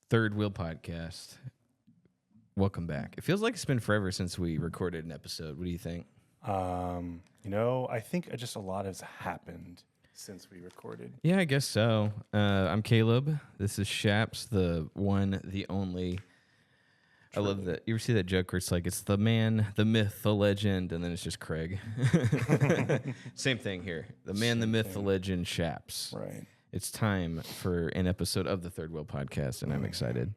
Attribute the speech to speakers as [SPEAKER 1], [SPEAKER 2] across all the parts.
[SPEAKER 1] Third Wheel Podcast. Welcome back. It feels like it's been forever since we recorded an episode. What do you think?
[SPEAKER 2] I think just a lot has happened since we recorded.
[SPEAKER 1] Yeah, I guess so. I'm Caleb. This is Shaps, the one, the only. Truly. I love that. You ever see that joke where it's like, it's the man, the myth, the legend, and then it's just Craig? Same thing here. The man, the myth, the legend, Shaps.
[SPEAKER 2] Right.
[SPEAKER 1] It's time for an episode of the Third Wheel Podcast, and I'm excited.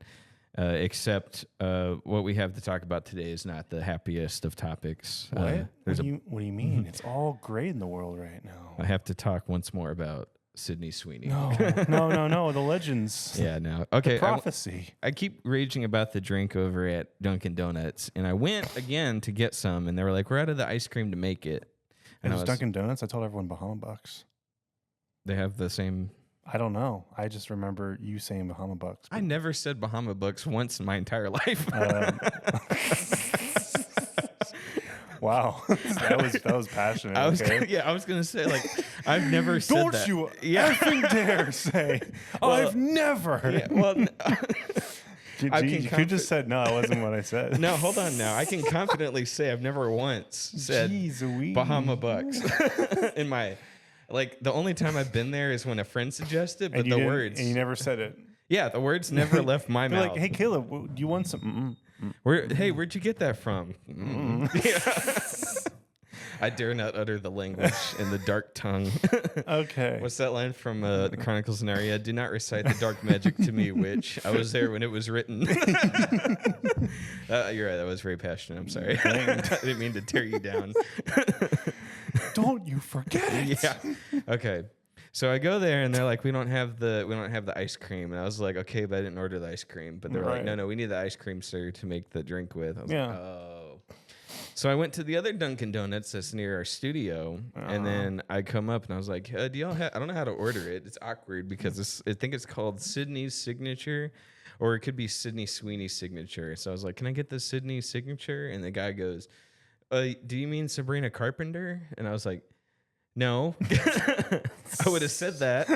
[SPEAKER 1] Except what we have to talk about today is not the happiest of topics.
[SPEAKER 2] What? What do you mean? It's all great in the world right now.
[SPEAKER 1] I have to talk once more about Sydney Sweeney.
[SPEAKER 2] No. The legends.
[SPEAKER 1] Yeah, no. Okay.
[SPEAKER 2] The prophecy.
[SPEAKER 1] I keep raging about the drink over at Dunkin' Donuts, and I went again to get some, and they were like, we're out of the ice cream to make it.
[SPEAKER 2] And it was Dunkin' Donuts? I told everyone Bahama Bucks.
[SPEAKER 1] They have the same...
[SPEAKER 2] I don't know. I just remember you saying Bahama Bucks.
[SPEAKER 1] I never said Bahama Bucks once in my entire life.
[SPEAKER 2] Wow, that was passionate.
[SPEAKER 1] I was gonna say, like, I've never said
[SPEAKER 2] don't
[SPEAKER 1] that.
[SPEAKER 2] You effing dare say I've never.
[SPEAKER 1] Yeah, well,
[SPEAKER 2] you just said no. It wasn't what I said.
[SPEAKER 1] No, hold on. Now I can confidently say I've never once said Bahama Bucks in my. Like, the only time I've been there is when a friend suggested, but the words...
[SPEAKER 2] And you never said it.
[SPEAKER 1] Yeah, the words never left my mouth.
[SPEAKER 2] Like, hey, Caleb, do you want some...
[SPEAKER 1] Hey, where'd you get that from? Yeah. I dare not utter the language in the dark tongue.
[SPEAKER 2] Okay.
[SPEAKER 1] What's that line from the Chronicles of Narnia? Do not recite the dark magic to me, witch. I was there when it was written. You're right. That was very passionate. I'm sorry. I didn't mean to tear you down.
[SPEAKER 2] Don't you forget it.
[SPEAKER 1] Yeah. Okay. So I go there and they're like, we don't have the ice cream. And I was like, okay, but I didn't order the ice cream. But they're like, no, we need the ice cream, sir, to make the drink with. I was like, oh. So I went to the other Dunkin' Donuts that's near our studio, and then I come up and I was like, do y'all have? I don't know how to order it. It's awkward because I think it's called Sydney's Signature, or it could be Sydney Sweeney's Signature. So I was like, can I get the Sydney Signature? And the guy goes, do you mean Sabrina Carpenter? And I was like, no. I would have said that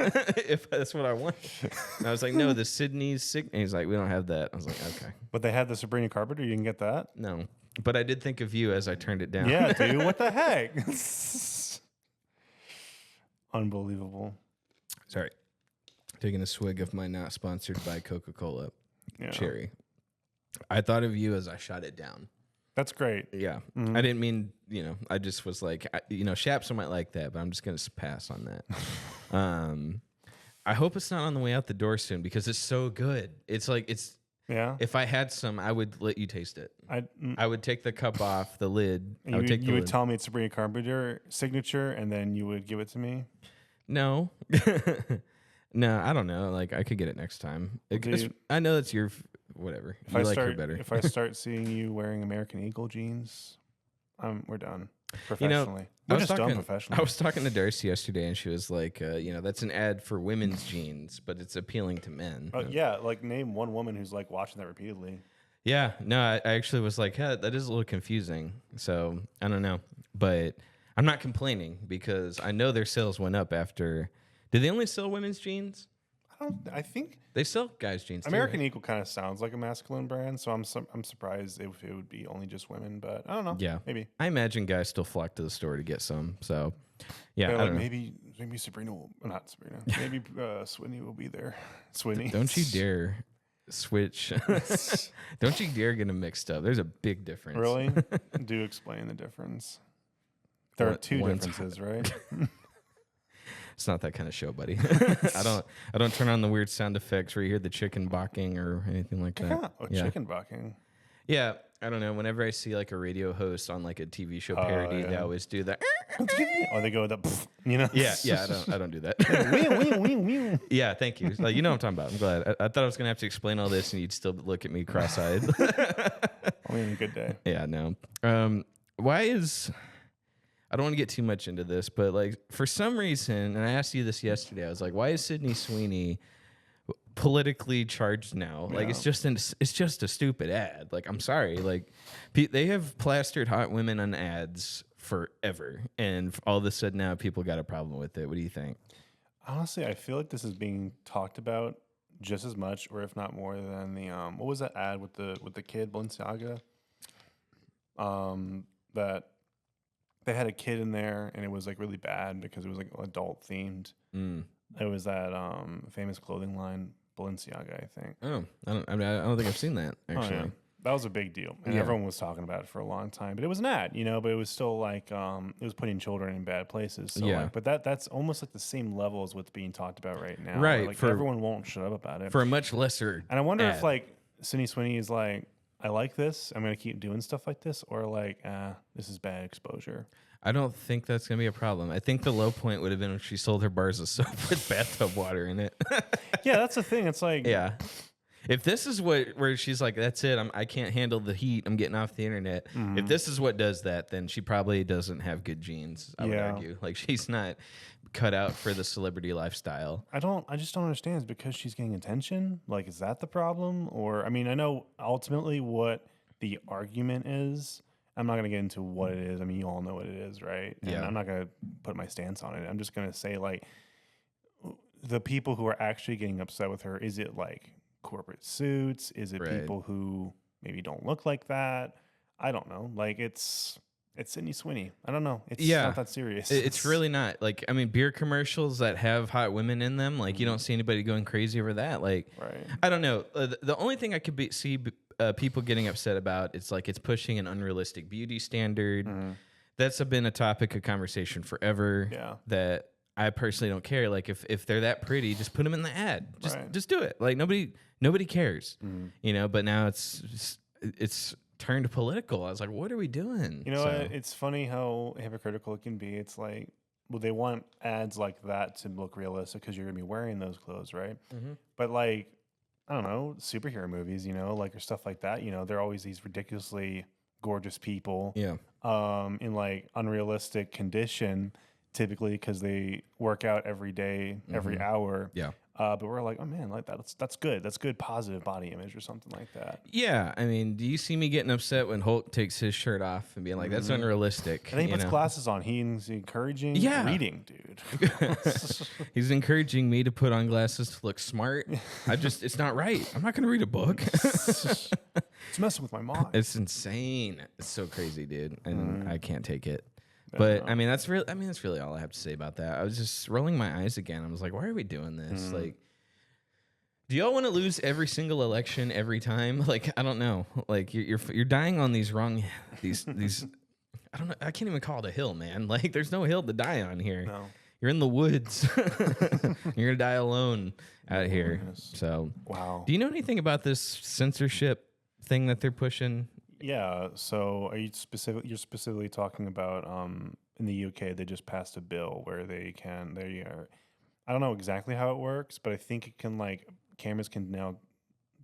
[SPEAKER 1] if that's what I wanted. And I was like, no, the Sydney's Signature. And he's like, we don't have that. I was like, okay.
[SPEAKER 2] But they had the Sabrina Carpenter. You didn't get that?
[SPEAKER 1] No. But I did think of you as I turned it down.
[SPEAKER 2] Yeah, dude. What the heck? Unbelievable.
[SPEAKER 1] Sorry. Taking a swig of my not sponsored by Coca-Cola cherry. I thought of you as I shot it down.
[SPEAKER 2] That's great.
[SPEAKER 1] Yeah. Mm-hmm. I didn't mean, I just was like, Shaps might like that, but I'm just going to pass on that. I hope it's not on the way out the door soon because it's so good. It's like,
[SPEAKER 2] yeah.
[SPEAKER 1] If I had some, I would let you taste it. I would take the cup off, the lid.
[SPEAKER 2] You would tell me it's Sabrina Carpenter Signature, and then you would give it to me?
[SPEAKER 1] No. No, I don't know. Like, I could get it next time. I know that's your... Whatever. You like her better.
[SPEAKER 2] If I start seing you wearing American Eagle jeans, we're done professionally. We're just done professionally.
[SPEAKER 1] I was talking to Darcy yesterday, and she was like, that's an ad for women's jeans, but it's appealing to men.
[SPEAKER 2] Yeah, like name one woman who's like watching that repeatedly.
[SPEAKER 1] Yeah, no, I actually was like, that is a little confusing. So I don't know, but I'm not complaining because I know their sales went up after. Do they only sell women's jeans?
[SPEAKER 2] I think
[SPEAKER 1] they sell guys' jeans.
[SPEAKER 2] American
[SPEAKER 1] too, right?
[SPEAKER 2] Eagle kind of sounds like a masculine brand, so I'm surprised if it would be only just women, but I don't know.
[SPEAKER 1] Yeah,
[SPEAKER 2] maybe.
[SPEAKER 1] I imagine guys still flock to the store to get some. So, yeah, I don't know.
[SPEAKER 2] Maybe Sabrina will not Sabrina. Maybe Sweeney will be there. Sweeney.
[SPEAKER 1] Don't you dare switch. Don't you dare get them mixed up. There's a big difference.
[SPEAKER 2] Really? Do explain the difference. There are two differences, right?
[SPEAKER 1] It's not that kind of show, buddy. I don't turn on the weird sound effects where you hear the chicken barking or anything like that.
[SPEAKER 2] Chicken barking.
[SPEAKER 1] Yeah, I don't know. Whenever I see like a radio host on like a TV show parody, they always do that.
[SPEAKER 2] Or they go with the,
[SPEAKER 1] Yeah. I don't do that. Yeah, thank you. Like, you know what I'm talking about. I'm glad. I thought I was gonna have to explain all this, and you'd still look at me cross-eyed.
[SPEAKER 2] Only a good day.
[SPEAKER 1] Yeah, no. Why is I don't want to get too much into this, but like for some reason, and I asked you this yesterday, I was like, why is Sydney Sweeney politically charged now? Like, it's just a stupid ad. Like, I'm sorry. Like, they have plastered hot women on ads forever, and all of a sudden now people got a problem with it. What do you think?
[SPEAKER 2] Honestly, I feel like this is being talked about just as much, or if not more, than the what was that ad with the kid Balenciaga? That they had a kid in there, and it was like really bad because it was like adult themed. It was that famous clothing line Balenciaga, I think.
[SPEAKER 1] Oh, I don't think I've seen that actually.
[SPEAKER 2] Oh, yeah. That was a big deal, and everyone was talking about it for a long time. But it was an ad, but it was still like it was putting children in bad places. So but that's almost like the same level as what's being talked about right now.
[SPEAKER 1] Right,
[SPEAKER 2] like everyone won't shut up about it
[SPEAKER 1] for a much lesser.
[SPEAKER 2] And I wonder if like Sydney Sweeney is like, I like this, I'm gonna keep doing stuff like this, or like, this is bad exposure.
[SPEAKER 1] I don't think that's going to be a problem. I think the low point would have been when she sold her bars of soap with bathtub water in it.
[SPEAKER 2] Yeah, that's the thing. It's like...
[SPEAKER 1] Yeah. If this is where she's like, that's it, I can't handle the heat, I'm getting off the internet. Mm-hmm. If this is what does that, then she probably doesn't have good genes, I would argue. Like, she's not cut out for the celebrity lifestyle.
[SPEAKER 2] I just don't understand. Is it because she's getting attention? Like, is that the problem? Or, I mean, I know ultimately what the argument is. I'm not going to get into what it is. I mean, you all know what it is, right? And I'm not going to put my stance on it. I'm just going to say, like, the people who are actually getting upset with her, is it like corporate suits? Is it people who maybe don't look like that? I don't know. Like, it's Sydney Sweeney. I don't know. It's not that serious.
[SPEAKER 1] It's really not. Like, I mean, beer commercials that have hot women in them, like, you don't see anybody going crazy over that. Like, I don't know. The only thing I could see people getting upset about, it's like it's pushing an unrealistic beauty standard. That's been a topic of conversation forever. That I personally don't care. Like, if they're that pretty, just put them in the ad. Just do it. Like, nobody cares. But now it's turned political. I was like, what are we doing?
[SPEAKER 2] It's funny how hypocritical it can be. It's like, well, they want ads like that to look realistic because you're gonna be wearing those clothes, right? But like, I don't know, superhero movies, like, or stuff like that, they're always these ridiculously gorgeous people, in like unrealistic condition, typically because they work out every day, every hour. But we're like, oh man, like that's good. That's good positive body image or something like that.
[SPEAKER 1] Yeah, I mean, do you see me getting upset when Hulk takes his shirt off and being like, that's unrealistic?
[SPEAKER 2] And he puts glasses on. He's encouraging reading, dude.
[SPEAKER 1] He's encouraging me to put on glasses to look smart. It's not right. I'm not going to read a book.
[SPEAKER 2] It's messing with my mind.
[SPEAKER 1] It's insane. It's so crazy, dude. And I can't take it. But I mean, that's really all I have to say about that. I was just rolling my eyes again. I was like, why are we doing this? Like, do y'all want to lose every single election every time? Like, I don't know. Like, you're dying on these these I don't know. I can't even call it a hill, man. Like, there's no hill to die on here.
[SPEAKER 2] No.
[SPEAKER 1] You're in the woods. You're gonna die alone out here. So,
[SPEAKER 2] wow.
[SPEAKER 1] Do you know anything about this censorship thing that they're pushing?
[SPEAKER 2] Yeah. So you're specifically talking about in the UK, they just passed a bill where they are, I don't know exactly how it works, but I think it can, like, cameras can now,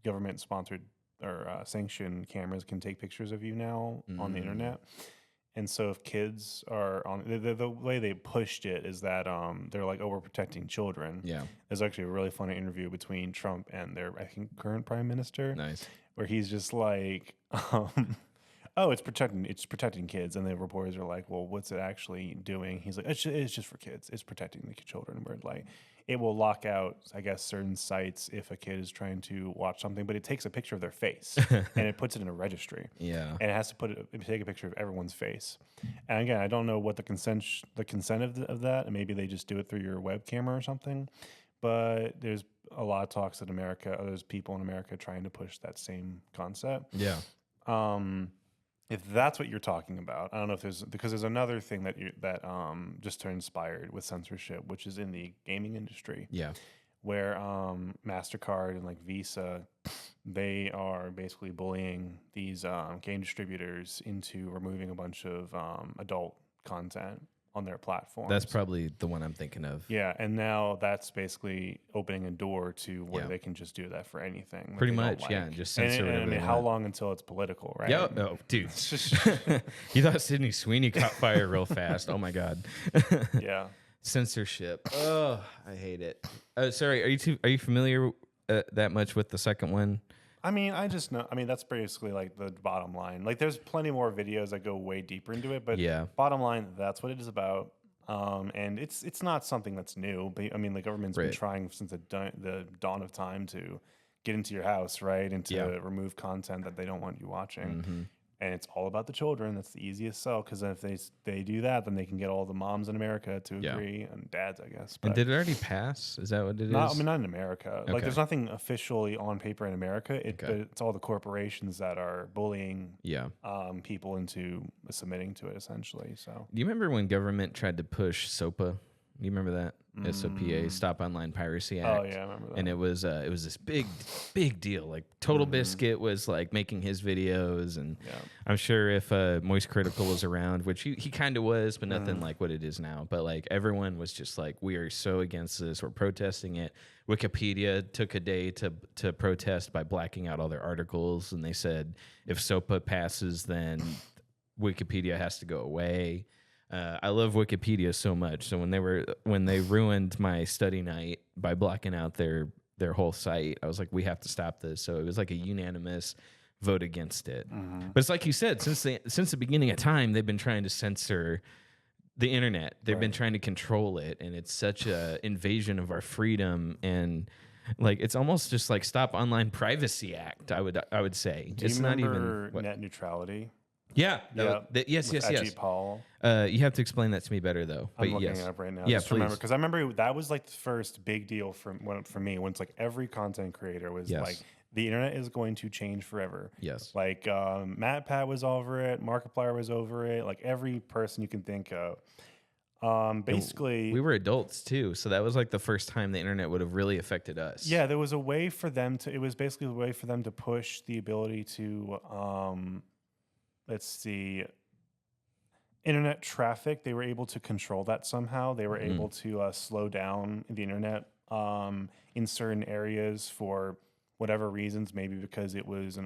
[SPEAKER 2] government sponsored or sanctioned cameras can take pictures of you now on the internet. And so if kids are on, the way they pushed it is that they're like, oh, we're protecting children. Yeah. There's actually a really funny interview between Trump and their, I think, current prime minister.
[SPEAKER 1] Nice.
[SPEAKER 2] Where he's just like, oh, it's protecting kids. And the reporters are like, well, what's it actually doing? He's like, it's just for kids. It's protecting the children. We're like, it will lock out, I guess, certain sites if a kid is trying to watch something, but it takes a picture of their face and it puts it in a registry. Yeah. And it has to take a picture of everyone's face. And again, I don't know what the consent of that, and maybe they just do it through your web camera or something. But there's a lot of talks in America, there's people in America trying to push that same concept. Yeah. If that's what you're talking about, I don't know if there's another thing that just transpired with censorship, which is in the gaming industry. Yeah. Where MasterCard and like Visa, they are basically bullying these game distributors into removing a bunch of adult content on their platform.
[SPEAKER 1] That's probably the one I'm thinking of.
[SPEAKER 2] Yeah, and now that's basically opening a door to where they can just do that for anything.
[SPEAKER 1] Pretty much, yeah, and just censor
[SPEAKER 2] it. I mean, how long until it's political, right?
[SPEAKER 1] Yeah, no, dude. You thought Sydney Sweeney caught fire real fast. Oh, my God.
[SPEAKER 2] Yeah.
[SPEAKER 1] Censorship. Oh, I hate it. Sorry, are you familiar that much with the second one?
[SPEAKER 2] I mean, I just know. I mean, that's basically like the bottom line. Like, there's plenty more videos that go way deeper into it, but bottom line, that's what it is about. And it's not something that's new, but I mean, the government's been trying since the dawn of time to get into your house, right, and to remove content that they don't want you watching. And it's all about the children. That's the easiest sell, because if they do that, then they can get all the moms in America to agree, and dads, I guess.
[SPEAKER 1] But and did it already pass? Is that what it is?
[SPEAKER 2] I mean, not in America. Like, there's nothing officially on paper in America. But it's all the corporations that are bullying people into submitting to it, essentially. So,
[SPEAKER 1] do you remember when government tried to push SOPA? You remember that? SOPA, Stop Online Piracy Act.
[SPEAKER 2] Oh yeah, I remember that.
[SPEAKER 1] And it was this big deal. Like Total Biscuit was like making his videos, and I'm sure if Moist Critical was around, which he kind of was, but nothing like what it is now. But like everyone was just like, we are so against this. We're protesting it. Wikipedia took a day to protest by blacking out all their articles, and they said if SOPA passes, then Wikipedia has to go away. I love Wikipedia so much. So when they ruined my study night by blocking out their whole site, I was like, we have to stop this. So it was like a unanimous vote against it. But it's like you said, since the beginning of time, they've been trying to censor the internet. They've been trying to control it, and it's such a invasion of our freedom. And like, it's almost just like Stop Online Privacy Act. I would say.
[SPEAKER 2] Do you remember net neutrality?
[SPEAKER 1] Yeah. Yes.
[SPEAKER 2] Ajit Paul.
[SPEAKER 1] You have to explain that to me better, though. But
[SPEAKER 2] I'm looking it up right now.
[SPEAKER 1] Yeah,
[SPEAKER 2] just
[SPEAKER 1] please.
[SPEAKER 2] Remember, because I remember that was like the first big deal for me. When it's like every content creator was like, the internet is going to change forever.
[SPEAKER 1] Yes.
[SPEAKER 2] Like MatPat was over it. Markiplier was over it. Like every person you can think of. Basically,
[SPEAKER 1] we were adults too, so that was like the first time the internet would have really affected us.
[SPEAKER 2] Yeah, there was a way for them to. It was basically a way for them to push the ability to. Let's see, internet traffic. They were able to control that somehow. They were able to slow down the internet in certain areas for whatever reasons, maybe because it was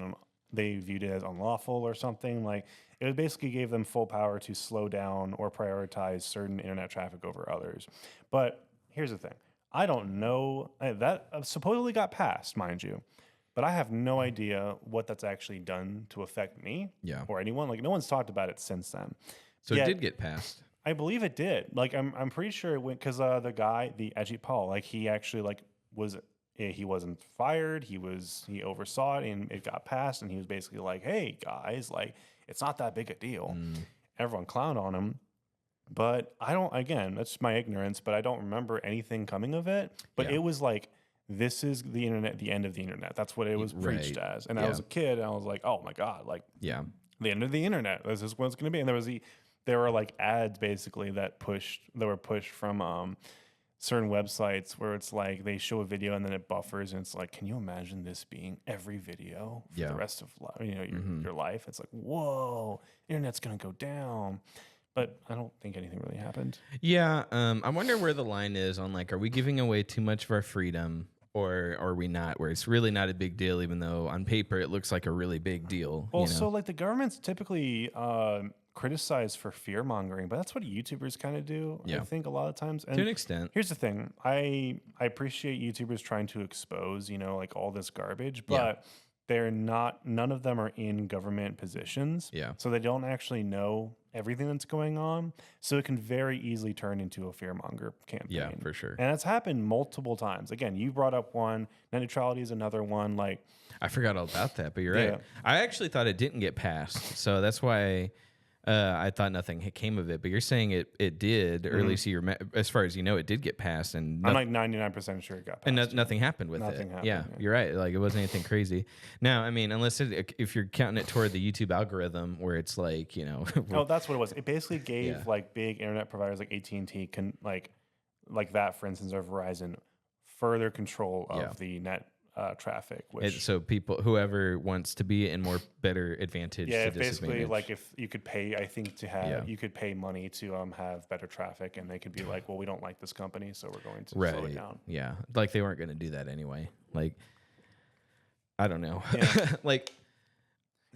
[SPEAKER 2] they viewed it as unlawful or something. Like, it basically gave them full power to slow down or prioritize certain internet traffic over others. But here's the thing. I don't know. That supposedly got passed, mind you. But I have no idea what that's actually done to affect me or anyone. Like, no one's talked about it since then.
[SPEAKER 1] So it did get passed.
[SPEAKER 2] I believe it did. Like, I'm pretty sure it went, because the guy, the Ajit Paul, like, he actually like he wasn't fired. He oversaw it, and it got passed. And he was basically like, "Hey guys, like, it's not that big a deal." Everyone clowned on him. But I don't. Again, that's my ignorance. But I don't remember anything coming of it. But it was like, this is the internet, the end of the internet. That's what it was preached as. And I was a kid, and I was like, oh my God, like, the end of the internet. This is what it's going to be. And there were like ads basically that were pushed from certain websites where it's like they show a video and then it buffers, and it's like, can you imagine this being every video for the rest of your life? It's like, whoa, internet's going to go down. But I don't think anything really happened.
[SPEAKER 1] Yeah, I wonder where the line is on, like, are we giving away too much of our freedom? Or are we not, where it's really not a big deal, even though on paper it looks like a really big deal?
[SPEAKER 2] Well, so like the government's typically criticized for fear mongering, but that's what YouTubers kind of do, I think, a lot of times. And
[SPEAKER 1] to an extent.
[SPEAKER 2] Here's the thing. I appreciate YouTubers trying to expose, like all this garbage, but none of them are in government positions.
[SPEAKER 1] Yeah.
[SPEAKER 2] So they don't actually know everything that's going on. So it can very easily turn into a fearmonger campaign.
[SPEAKER 1] Yeah, for sure.
[SPEAKER 2] And it's happened multiple times. Again, you brought up one. Net neutrality is another one. Like,
[SPEAKER 1] I forgot all about that, but you're right. I actually thought it didn't get passed. So that's why I thought nothing came of it, but you're saying it did, or at least as far as you know, it did get passed, and
[SPEAKER 2] I'm like 99% sure it got passed,
[SPEAKER 1] and nothing happened with it. Yeah, you're right. Like, it wasn't anything crazy. Now, I mean, unless if you're counting it toward the YouTube algorithm, where it's like,
[SPEAKER 2] oh, that's what it was. It basically gave like big internet providers like AT&T like that, for instance, or Verizon, further control of the net traffic.
[SPEAKER 1] So whoever wants to be in better advantage.
[SPEAKER 2] Yeah, basically, like, if you could pay, I think you could pay money to have better traffic, and they could be like, well, we don't like this company, so we're going to slow it down.
[SPEAKER 1] Yeah, like they weren't going to do that anyway. Like, I don't know. Yeah. Like,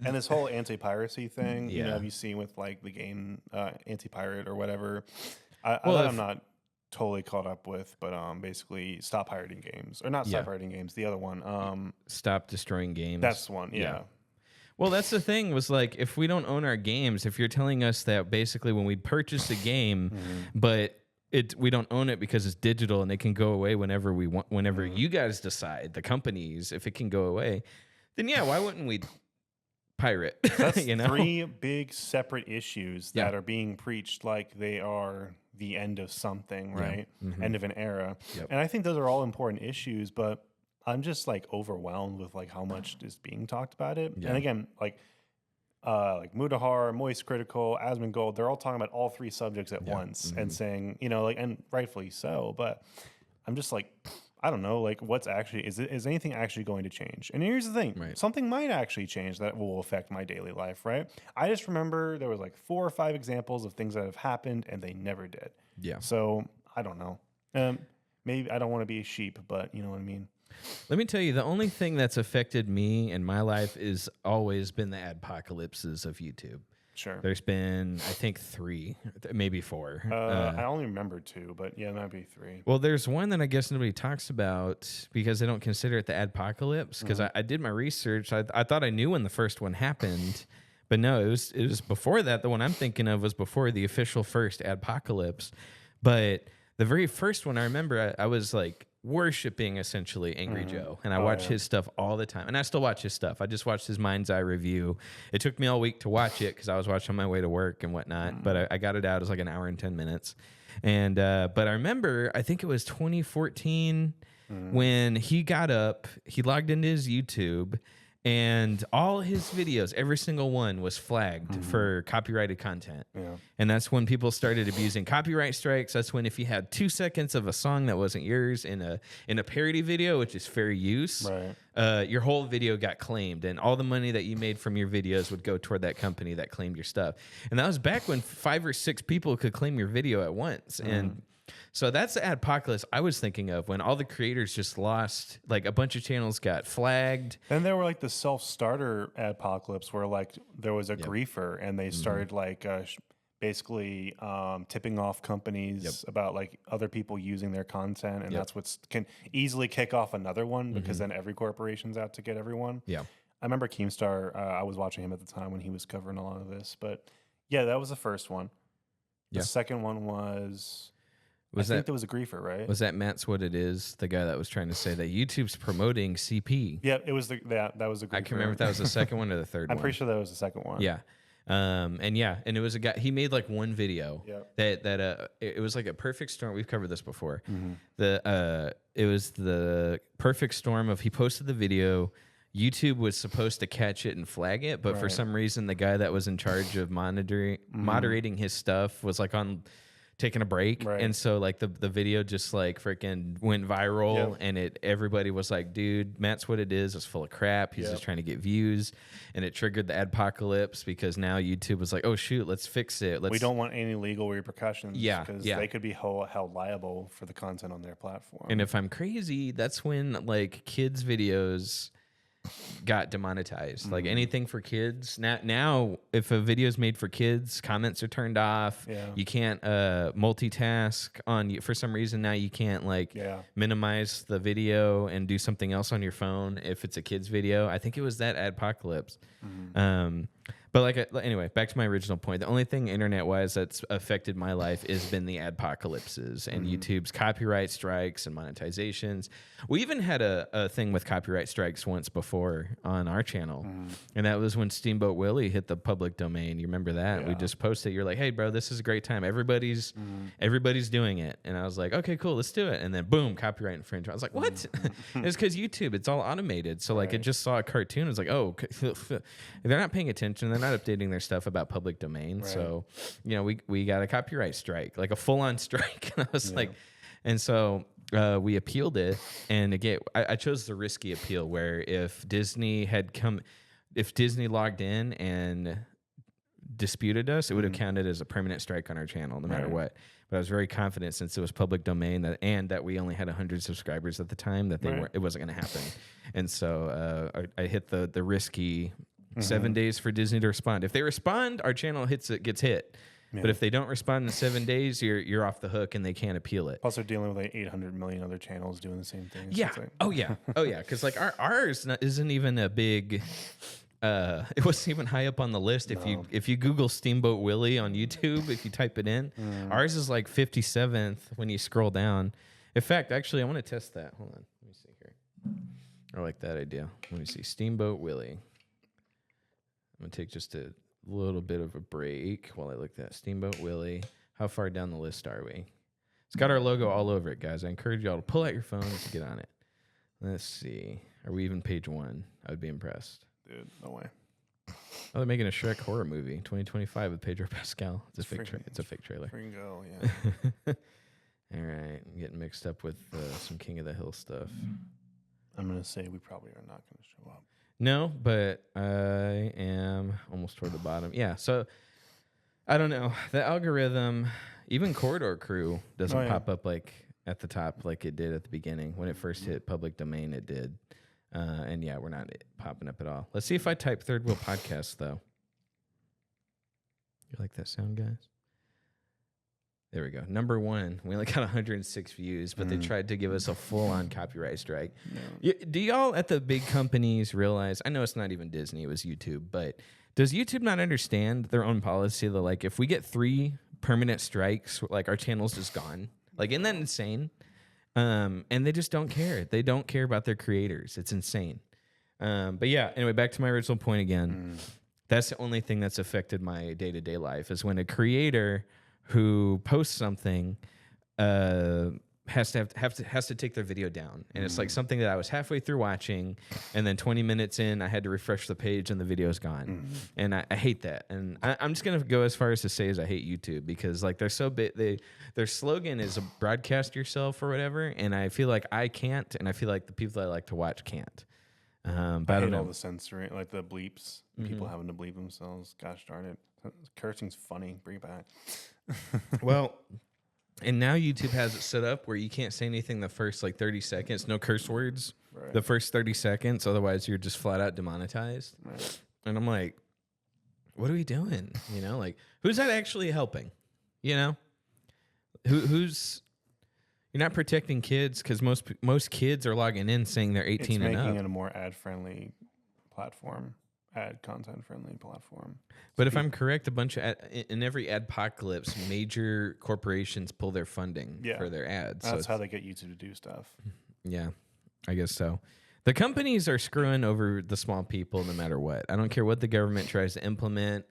[SPEAKER 2] and this whole anti-piracy thing, have you seen with like the game Anti-Pirate or whatever? I'm not totally caught up with, but basically stop pirating games, or not stop pirating games. The other one,
[SPEAKER 1] stop destroying games.
[SPEAKER 2] That's one. Yeah.
[SPEAKER 1] Well, that's the thing was like, if we don't own our games, if you're telling us that basically when we purchase a game, but we don't own it because it's digital and it can go away whenever we want, whenever you guys decide, the companies, if it can go away, then yeah, why wouldn't we pirate?
[SPEAKER 2] That's three big separate issues that are being preached like they are the end of something, right? End of an era. And I think those are all important issues, but I'm just like overwhelmed with like how much is being talked about it. And again, like Mudahar, Moist Critical, Asmongold, they're all talking about all three subjects at once and saying, like, and rightfully so, but I'm just like, I don't know, like what's actually, is anything actually going to change? And here's the thing, something might actually change that will affect my daily life, right? I just remember there was like 4 or 5 examples of things that have happened and they never did. Yeah. So I don't know. Maybe I don't want to be a sheep, but you know what I mean?
[SPEAKER 1] Let me tell you, the only thing that's affected me in my life is always been the adpocalypses of YouTube.
[SPEAKER 2] Sure.
[SPEAKER 1] There's been, I think, 3, maybe 4.
[SPEAKER 2] I only remember 2, but yeah, it might be 3.
[SPEAKER 1] Well, there's one that I guess nobody talks about because they don't consider it the adpocalypse. Because I did my research. I thought I knew when the first one happened, but no, it was before that. The one I'm thinking of was before the official first adpocalypse. But the very first one, I remember I was like worshiping essentially Angry Joe, and I watch his stuff all the time, and I still watch his stuff. I just watched his Mind's Eye review. It took me all week to watch it because I was watching on my way to work and whatnot, but I got it out. It was like an hour and 10 minutes, and but I remember, I think it was 2014 when he got up, he logged into his YouTube, and all his videos, every single one, was flagged for copyrighted content. And that's when people started abusing copyright strikes. That's when if you had 2 seconds of a song that wasn't yours in a parody video, which is fair use, your whole video got claimed, and all the money that you made from your videos would go toward that company that claimed your stuff. And that was back when 5 or 6 people could claim your video at once. And so that's the adpocalypse I was thinking of, when all the creators just lost, like a bunch of channels got flagged.
[SPEAKER 2] Then there were like the self-starter adpocalypse where like there was a griefer and they started like basically tipping off companies about like other people using their content, and that's what can easily kick off another one because then every corporation's out to get everyone. I remember Keemstar, I was watching him at the time when he was covering a lot of this, but yeah, that was the first one. The second one was... I think there was a griefer, right?
[SPEAKER 1] Was that Matt's What It Is, the guy that was trying to say that YouTube's promoting CP?
[SPEAKER 2] Yeah, it was that was the griefer.
[SPEAKER 1] I can remember if that was the second one or the third one.
[SPEAKER 2] I'm pretty sure that was the second one.
[SPEAKER 1] Yeah. And it was a guy, he made like one video that it was like a perfect storm. We've covered this before. It was the perfect storm of, he posted the video, YouTube was supposed to catch it and flag it, but for some reason the guy that was in charge of moderating his stuff was like taking a break, and so like the video just like freaking went viral, and everybody was like, dude, Matt's What It Is full of crap, he's just trying to get views, and it triggered the adpocalypse because now YouTube was like, oh shoot, let's fix it, we
[SPEAKER 2] don't want any legal repercussions, because they could be held liable for the content on their platform.
[SPEAKER 1] And if I'm crazy, that's when like kids videos got demonetized. Like anything for kids. Now, if a video is made for kids, comments are turned off. You can't multitask for some reason. Now you can't like minimize the video and do something else on your phone if it's a kid's video. I think it was that adpocalypse. But anyway, back to my original point. The only thing internet-wise that's affected my life has been the adpocalypses and YouTube's copyright strikes and monetizations. We even had a thing with copyright strikes once before on our channel, and that was when Steamboat Willie hit the public domain. You remember that? We just posted. You're like, "Hey, bro, this is a great time. Everybody's doing it," and I was like, "Okay, cool, let's do it." And then boom, copyright infringement. I was like, "What?" It's because YouTube. It's all automated. So like, it just saw a cartoon. It's like, oh, they're not paying attention. They're not updating their stuff about public domain. So, we got a copyright strike, like a full-on strike. And I was like, and so we appealed it. And again, I chose the risky appeal where if Disney logged in and disputed us, it would have counted as a permanent strike on our channel, no matter what. But I was very confident, since it was public domain that we only had 100 subscribers at the time, that it wasn't going to happen. And so I hit the risky 7 days for Disney to respond. If they respond, our channel gets hit. But if they don't respond in 7 days, you're off the hook and they can't appeal it.
[SPEAKER 2] Also dealing with like 800 million other channels doing the same thing.
[SPEAKER 1] Yeah. So like, oh yeah. Because like ours isn't even a big It wasn't even high up on the list.
[SPEAKER 2] No.
[SPEAKER 1] If you Google Steamboat Willie on YouTube, if you type it in, ours is like 57th when you scroll down. In fact, actually, I want to test that. Hold on. Let me see here. I like that idea. Let me see. Steamboat Willie. I'm going to take just a little bit of a break while I look at that. Steamboat Willie. How far down the list are we? It's got our logo all over it, guys. I encourage y'all to pull out your phones and get on it. Let's see. Are we even page 1? I would be impressed.
[SPEAKER 2] Dude, no way.
[SPEAKER 1] Oh, they're making a Shrek horror movie, 2025 with Pedro Pascal. It's a fake trailer.
[SPEAKER 2] Go, yeah.
[SPEAKER 1] All right, I'm getting mixed up with some King of the Hill stuff.
[SPEAKER 2] I'm gonna say we probably are not gonna show up.
[SPEAKER 1] No, but I am almost toward the bottom. Yeah, so I don't know. The algorithm, even Corridor Crew doesn't pop up like at the top like it did at the beginning. When it first hit public domain, it did. And yeah, we're not popping up at all. Let's see if I type Third Wheel Podcast, though. You like that sound, guys? There we go. Number 1. We only got 106 views, but they tried to give us a full-on copyright strike. No. Do y'all at the big companies realize, I know it's not even Disney, it was YouTube, but does YouTube not understand their own policy that, like, if we get 3 permanent strikes, like, our channel's just gone? Like, isn't that insane? And they just don't care. They don't care about their creators. It's insane. But yeah, anyway, back to my original point again. That's the only thing that's affected my day-to-day life is when a creator who posts something has to take their video down. And it's like something that I was halfway through watching, and then 20 minutes in, I had to refresh the page and the video's gone. And I hate that. And I'm just going to go as far as to say as I hate YouTube because like they're so big. Their slogan is broadcast yourself or whatever. And I feel like I can't. And I feel like the people that I like to watch can't. But I don't know.
[SPEAKER 2] All the censoring, like the bleeps, people having to bleep themselves. Gosh darn it. Cursing's funny. Bring it back.
[SPEAKER 1] Well, and now YouTube has it set up where you can't say anything the first like 30 seconds, no curse words the first 30 seconds. Otherwise, you're just flat out demonetized. Right. And I'm like, what are we doing? You know, like, who's that actually helping? You know, who's you're not protecting kids because most kids are logging in saying they're 18 and up.
[SPEAKER 2] It's making it a more ad-friendly platform. Ad content-friendly platform.
[SPEAKER 1] But if I'm correct, a bunch of in every adpocalypse, major corporations pull their funding for their ads.
[SPEAKER 2] That's how they get YouTube to do stuff.
[SPEAKER 1] Yeah, I guess so. The companies are screwing over the small people no matter what. I don't care what the government tries to implement.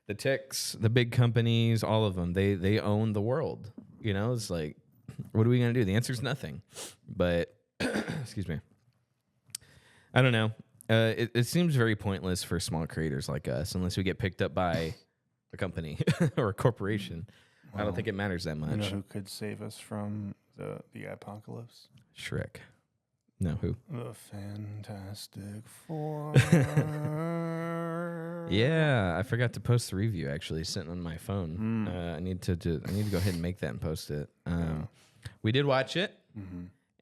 [SPEAKER 1] The techs, the big companies, all of them, they own the world. You know, it's like, what are we going to do? The answer is nothing. But, excuse me. I don't know. It seems very pointless for small creators like us unless we get picked up by a company or a corporation. Well, I don't think it matters that much.
[SPEAKER 2] You know who could save us from the apocalypse?
[SPEAKER 1] Shrek. No, who?
[SPEAKER 2] The Fantastic Four.
[SPEAKER 1] Yeah, I forgot to post the review. Actually, sitting on my phone. I need to go ahead and make that and post it. We did watch it,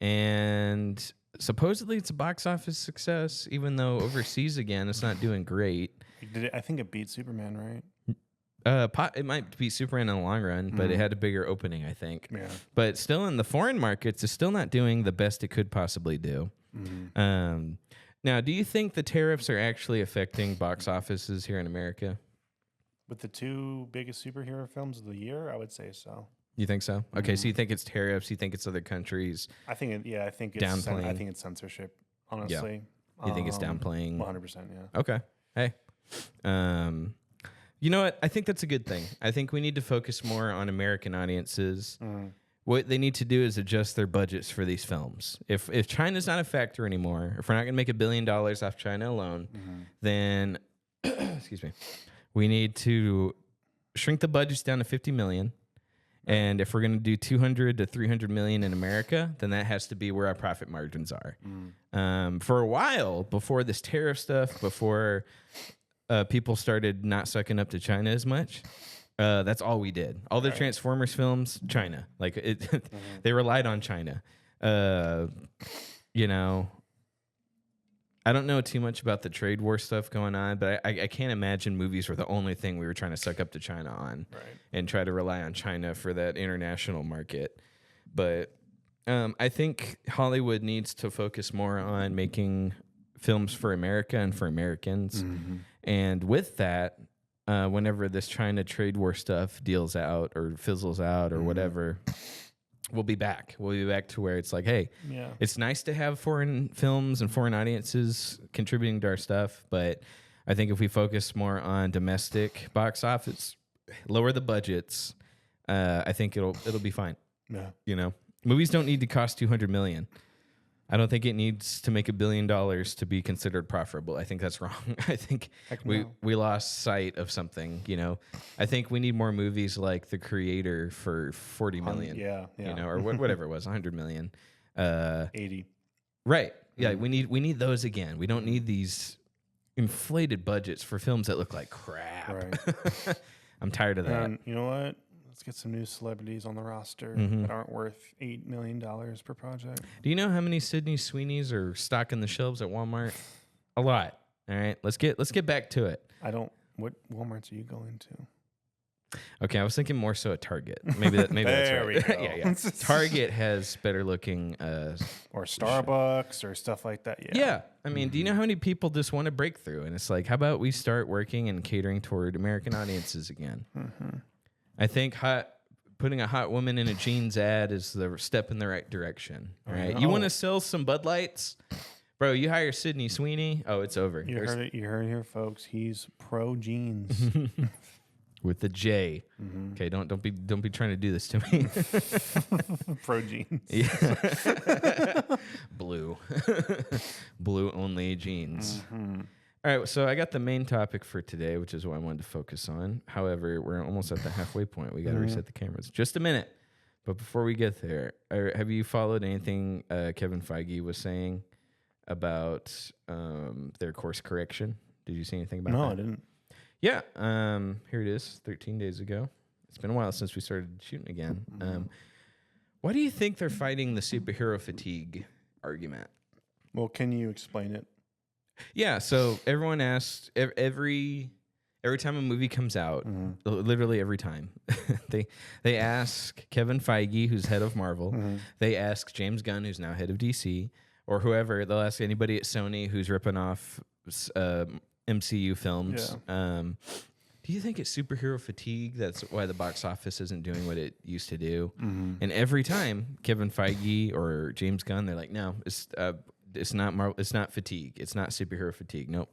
[SPEAKER 1] and supposedly it's a box office success, even though overseas again it's not doing great.
[SPEAKER 2] I think it beat Superman, right?
[SPEAKER 1] It might beat Superman in the long run, but it had a bigger opening, I think.
[SPEAKER 2] Yeah.
[SPEAKER 1] But still, in the foreign markets, it's still not doing the best it could possibly do. Now, do you think the tariffs are actually affecting box offices here in America?
[SPEAKER 2] With the 2 biggest superhero films of the year, I would say so.
[SPEAKER 1] You think so? Okay, so you think it's tariffs? You think it's other countries?
[SPEAKER 2] I think it's
[SPEAKER 1] downplaying.
[SPEAKER 2] I think it's censorship. Honestly,
[SPEAKER 1] you think it's downplaying?
[SPEAKER 2] 100%. Yeah.
[SPEAKER 1] Okay. Hey, you know what? I think that's a good thing. I think we need to focus more on American audiences. What they need to do is adjust their budgets for these films. If China's not a factor anymore, if we're not going to make $1 billion off China alone, then excuse me, we need to shrink the budgets down to 50 million. And if we're going to do 200 to 300 million in America, then that has to be where our profit margins are. For a while, before this tariff stuff, before people started not sucking up to China as much, that's all we did. All the Transformers films, China. Like they relied on China. You know, I don't know too much about the trade war stuff going on, but I can't imagine movies were the only thing we were trying to suck up to China on and try to rely on China for that international market. But I think Hollywood needs to focus more on making films for America and for Americans. And with that, whenever this China trade war stuff deals out or fizzles out or whatever, we'll be back. We'll be back to where it's like, hey, it's nice to have foreign films and foreign audiences contributing to our stuff, but I think if we focus more on domestic box office, lower the budgets, I think it'll be fine.
[SPEAKER 2] Yeah.
[SPEAKER 1] You know, movies don't need to cost $200 million. I don't think it needs to make $1 billion to be considered profitable. I think that's wrong. I think we lost sight of something, you know. I think we need more movies like The Creator for 40 million. You know, or whatever it was, 100 million.
[SPEAKER 2] 80.
[SPEAKER 1] Right. Yeah, we need those again. We don't need these inflated budgets for films that look like crap.
[SPEAKER 2] Right.
[SPEAKER 1] I'm tired of that.
[SPEAKER 2] And you know what? Let's get some new celebrities on the roster that aren't worth $8 million per project.
[SPEAKER 1] Do you know how many Sydney Sweeneys are stocking the shelves at Walmart? A lot. All right, let's get back to it.
[SPEAKER 2] What Walmarts are you going to?
[SPEAKER 1] Okay, I was thinking more so at Target. Maybe that's right.
[SPEAKER 2] There we go.
[SPEAKER 1] yeah. Target has better looking
[SPEAKER 2] or Starbucks or stuff like that.
[SPEAKER 1] Yeah. I mean, do you know how many people just want to break through? And it's like, how about we start working and catering toward American audiences again? I think putting a hot woman in a jeans ad is the step in the right direction. All right, you want to sell some Bud Lights, bro? You hire Sydney Sweeney. Oh, it's over.
[SPEAKER 2] You heard it. You heard it here, folks. He's pro jeans
[SPEAKER 1] with the J. Okay, don't be trying to do this to me.
[SPEAKER 2] Pro jeans.
[SPEAKER 1] Yeah. Blue only jeans. All right, so I got the main topic for today, which is what I wanted to focus on. However, we're almost at the halfway point. We got to reset the cameras. Just a minute. But before we get there, have you followed anything Kevin Feige was saying about their course correction? Did you see anything about that?
[SPEAKER 2] No, I didn't.
[SPEAKER 1] Yeah, here it is, 13 days ago. It's been a while since we started shooting again. Why do you think they're fighting the superhero fatigue argument?
[SPEAKER 2] Well, can you explain it?
[SPEAKER 1] Yeah, so everyone asked every time a movie comes out, literally every time, they ask Kevin Feige, who's head of Marvel, they ask James Gunn, who's now head of DC, or whoever. They'll ask anybody at Sony who's ripping off MCU films. Yeah. Do you think it's superhero fatigue? That's why the box office isn't doing what it used to do. And every time Kevin Feige or James Gunn, they're like, no, it's not Marvel. It's not fatigue. It's not superhero fatigue. Nope.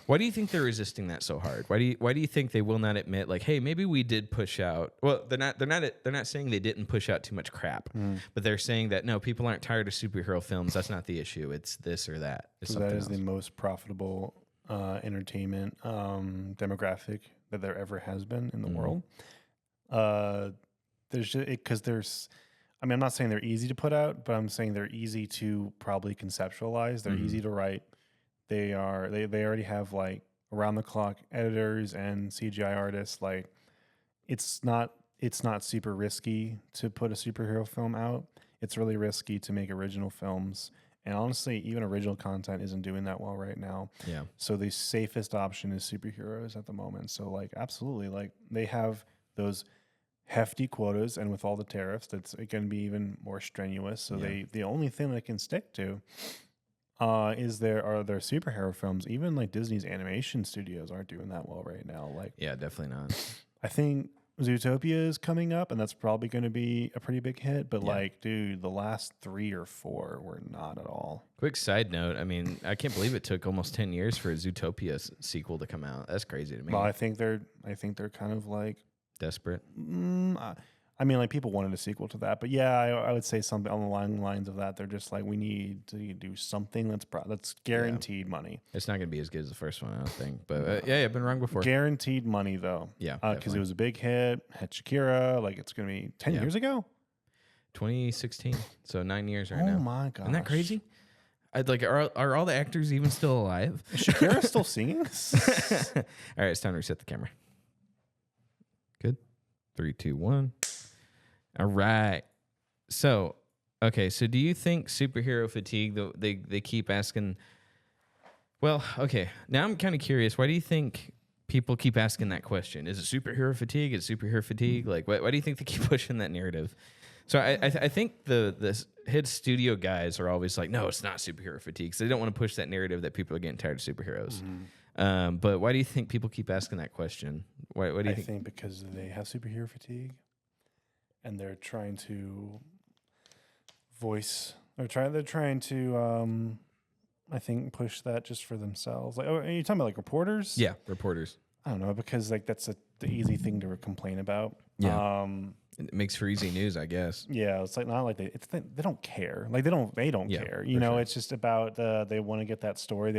[SPEAKER 1] Why do you think they're resisting that so hard? Why do you think they will not admit, like, hey, maybe we did push out? Well, they're not saying they didn't push out too much crap, but they're saying that no, people aren't tired of superhero films. That's not the issue. It's this or that. It's
[SPEAKER 2] that is the most profitable entertainment demographic that there ever has been in the world. I mean, I'm not saying they're easy to put out, but I'm saying they're easy to probably conceptualize. They're easy to write. They already have like around the clock editors and CGI artists. Like it's not super risky to put a superhero film out. It's really risky to make original films. And honestly, even original content isn't doing that well right now. Yeah. So the safest option is superheroes at the moment. So like absolutely, like they have those hefty quotas, and with all the tariffs, that's going to be even more strenuous. So the only thing they can stick to is their superhero films. Even like Disney's animation studios aren't doing that well right now. Like,
[SPEAKER 1] yeah, definitely not.
[SPEAKER 2] I think Zootopia is coming up, and that's probably going to be a pretty big hit. But like, dude, the last 3 or 4 were not at all.
[SPEAKER 1] Quick side note: I mean, I can't believe it took almost 10 years for a Zootopia sequel to come out. That's crazy to me.
[SPEAKER 2] Well, I think they're kind of like
[SPEAKER 1] desperate.
[SPEAKER 2] I mean, like people wanted a sequel to that, but yeah, I would say something along the lines of that. They're just like, we need to do something that's guaranteed money.
[SPEAKER 1] It's not going to be as good as the first one, I don't think. But I've been wrong before.
[SPEAKER 2] Guaranteed money though.
[SPEAKER 1] Yeah,
[SPEAKER 2] because it was a big hit. Had Shakira. Like it's going to be 10 years ago.
[SPEAKER 1] 2016. So 9 years right now.
[SPEAKER 2] Oh my gosh.
[SPEAKER 1] Isn't that crazy? I'd like, are all the actors even still alive?
[SPEAKER 2] Is Shakira still singing?
[SPEAKER 1] All right, it's time to reset the camera. Good. 3, 2, 1. All right. So, okay. So, do you think superhero fatigue? They keep asking. Well, okay. Now I'm kind of curious. Why do you think people keep asking that question? Is it superhero fatigue? Is it superhero fatigue? Like, why do you think they keep pushing that narrative? So I think the head studio guys are always like, no, it's not superhero fatigue. So they don't want to push that narrative that people are getting tired of superheroes. But why do you think people keep asking that question? Why do you think?
[SPEAKER 2] I think because they have superhero fatigue, and they're trying to voice. They're trying to. I think push that just for themselves. Like, are you talking about like reporters?
[SPEAKER 1] Yeah, reporters.
[SPEAKER 2] I don't know, because like that's the easy thing to complain about.
[SPEAKER 1] Yeah. It makes for easy news, I guess.
[SPEAKER 2] Yeah, it's like not like they don't care. Like they don't care. You know, it's just about they want to get that story.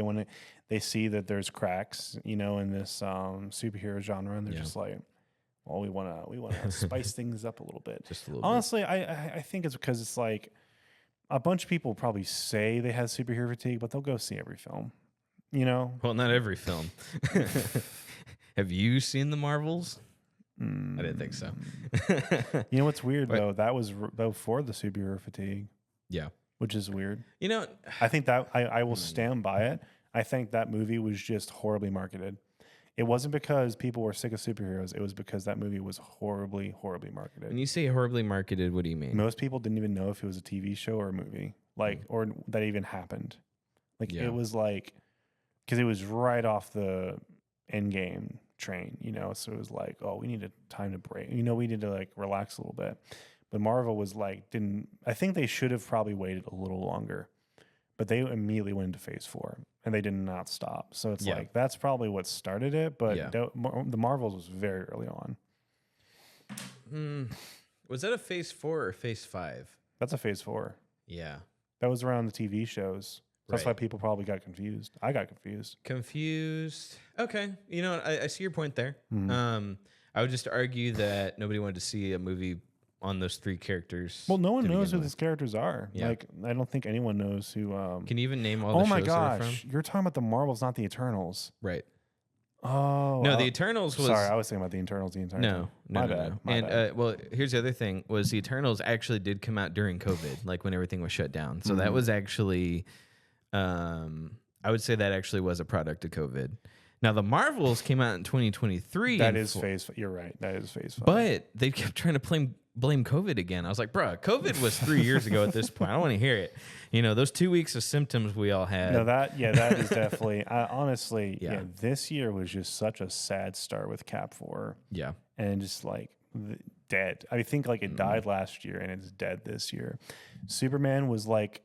[SPEAKER 2] They see that there's cracks, you know, in this superhero genre, and they're just like, well, we want to spice things up a little bit.
[SPEAKER 1] Just a little.
[SPEAKER 2] Honestly, I think it's because it's like a bunch of people probably say they have superhero fatigue, but they'll go see every film. You know?
[SPEAKER 1] Well, not every film. Have you seen the Marvels? I didn't think so.
[SPEAKER 2] You know what's weird though? That was before the superhero fatigue.
[SPEAKER 1] Yeah,
[SPEAKER 2] which is weird.
[SPEAKER 1] You know,
[SPEAKER 2] I think that I will stand by it. I think that movie was just horribly marketed. It wasn't because people were sick of superheroes. It was because that movie was horribly marketed.
[SPEAKER 1] When you say horribly marketed, what do you mean?
[SPEAKER 2] Most people didn't even know if it was a TV show or a movie, like, or that even happened. Like, it was like, because it was right off the Endgame train, you know, so it was like, oh, we need a time to break, you know, we need to like relax a little bit. But Marvel was like, I think they should have probably waited a little longer, but they immediately went into phase 4 and they did not stop. So it's like, that's probably what started it, but the Marvels was very early on.
[SPEAKER 1] Was that a phase 4 or phase 5?
[SPEAKER 2] That's a phase 4.
[SPEAKER 1] Yeah.
[SPEAKER 2] That was around the TV shows. That's why people probably got confused. I got confused.
[SPEAKER 1] Okay. You know, I see your point there. I would just argue that nobody wanted to see a movie on those 3 characters.
[SPEAKER 2] Well, no one knows who these characters are. Yeah. Like, I don't think anyone knows who.
[SPEAKER 1] Can you even name all the shows? Oh my gosh.
[SPEAKER 2] You're talking about the Marvels, not the Eternals.
[SPEAKER 1] Right.
[SPEAKER 2] Oh.
[SPEAKER 1] No, the Eternals was...
[SPEAKER 2] Sorry, I was thinking about the Eternals the entire time.
[SPEAKER 1] My bad. My bad. Well, here's the other thing, was the Eternals actually did come out during COVID, like when everything was shut down. So that was actually... I would say that actually was a product of COVID. Now, the Marvels came out in 2023.
[SPEAKER 2] That is phase 5. You're right. That is phase 5.
[SPEAKER 1] But they kept trying to blame COVID again. I was like, bro, COVID was 3 years ago at this point. I don't want to hear it. You know, those 2 weeks of symptoms we all had.
[SPEAKER 2] No, that is definitely... honestly, this year was just such a sad start with Cap 4. Yeah. And just like dead. I think like it died last year and it's dead this year. Superman was like...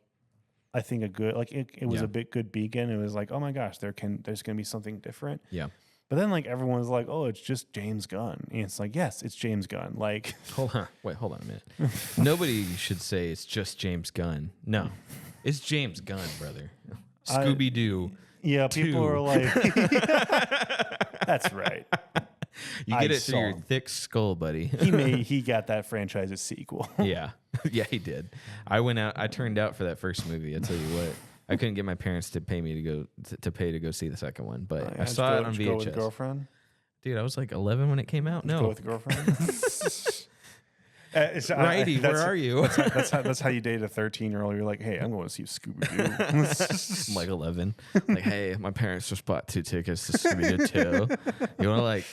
[SPEAKER 2] I think a good, like it was a good beacon. It was like, oh my gosh, there's going to be something different. Yeah. But then like everyone was like, oh, it's just James Gunn. And it's like, yes, it's James Gunn. Like,
[SPEAKER 1] hold on a minute. Nobody should say it's just James Gunn. No, it's James Gunn, brother. Scooby Doo.
[SPEAKER 2] Yeah, people are like, that's right.
[SPEAKER 1] You get it through your thick skull, buddy.
[SPEAKER 2] He got that franchise's sequel.
[SPEAKER 1] Yeah. Yeah, he did. I turned out for that first movie. I'll tell you what. I couldn't get my parents to pay me to go see the second one, but I saw it on VHS. Did you go with a
[SPEAKER 2] girlfriend?
[SPEAKER 1] Dude, I was like 11 when it came out. No.
[SPEAKER 2] Go with a girlfriend?
[SPEAKER 1] Righty, where are you?
[SPEAKER 2] That's how you date a 13-year-old. You're like, hey, I'm going to see Scooby-Doo.
[SPEAKER 1] I'm like 11. Like, hey, my parents just bought 2 tickets to Scooby-Doo 2. You want to like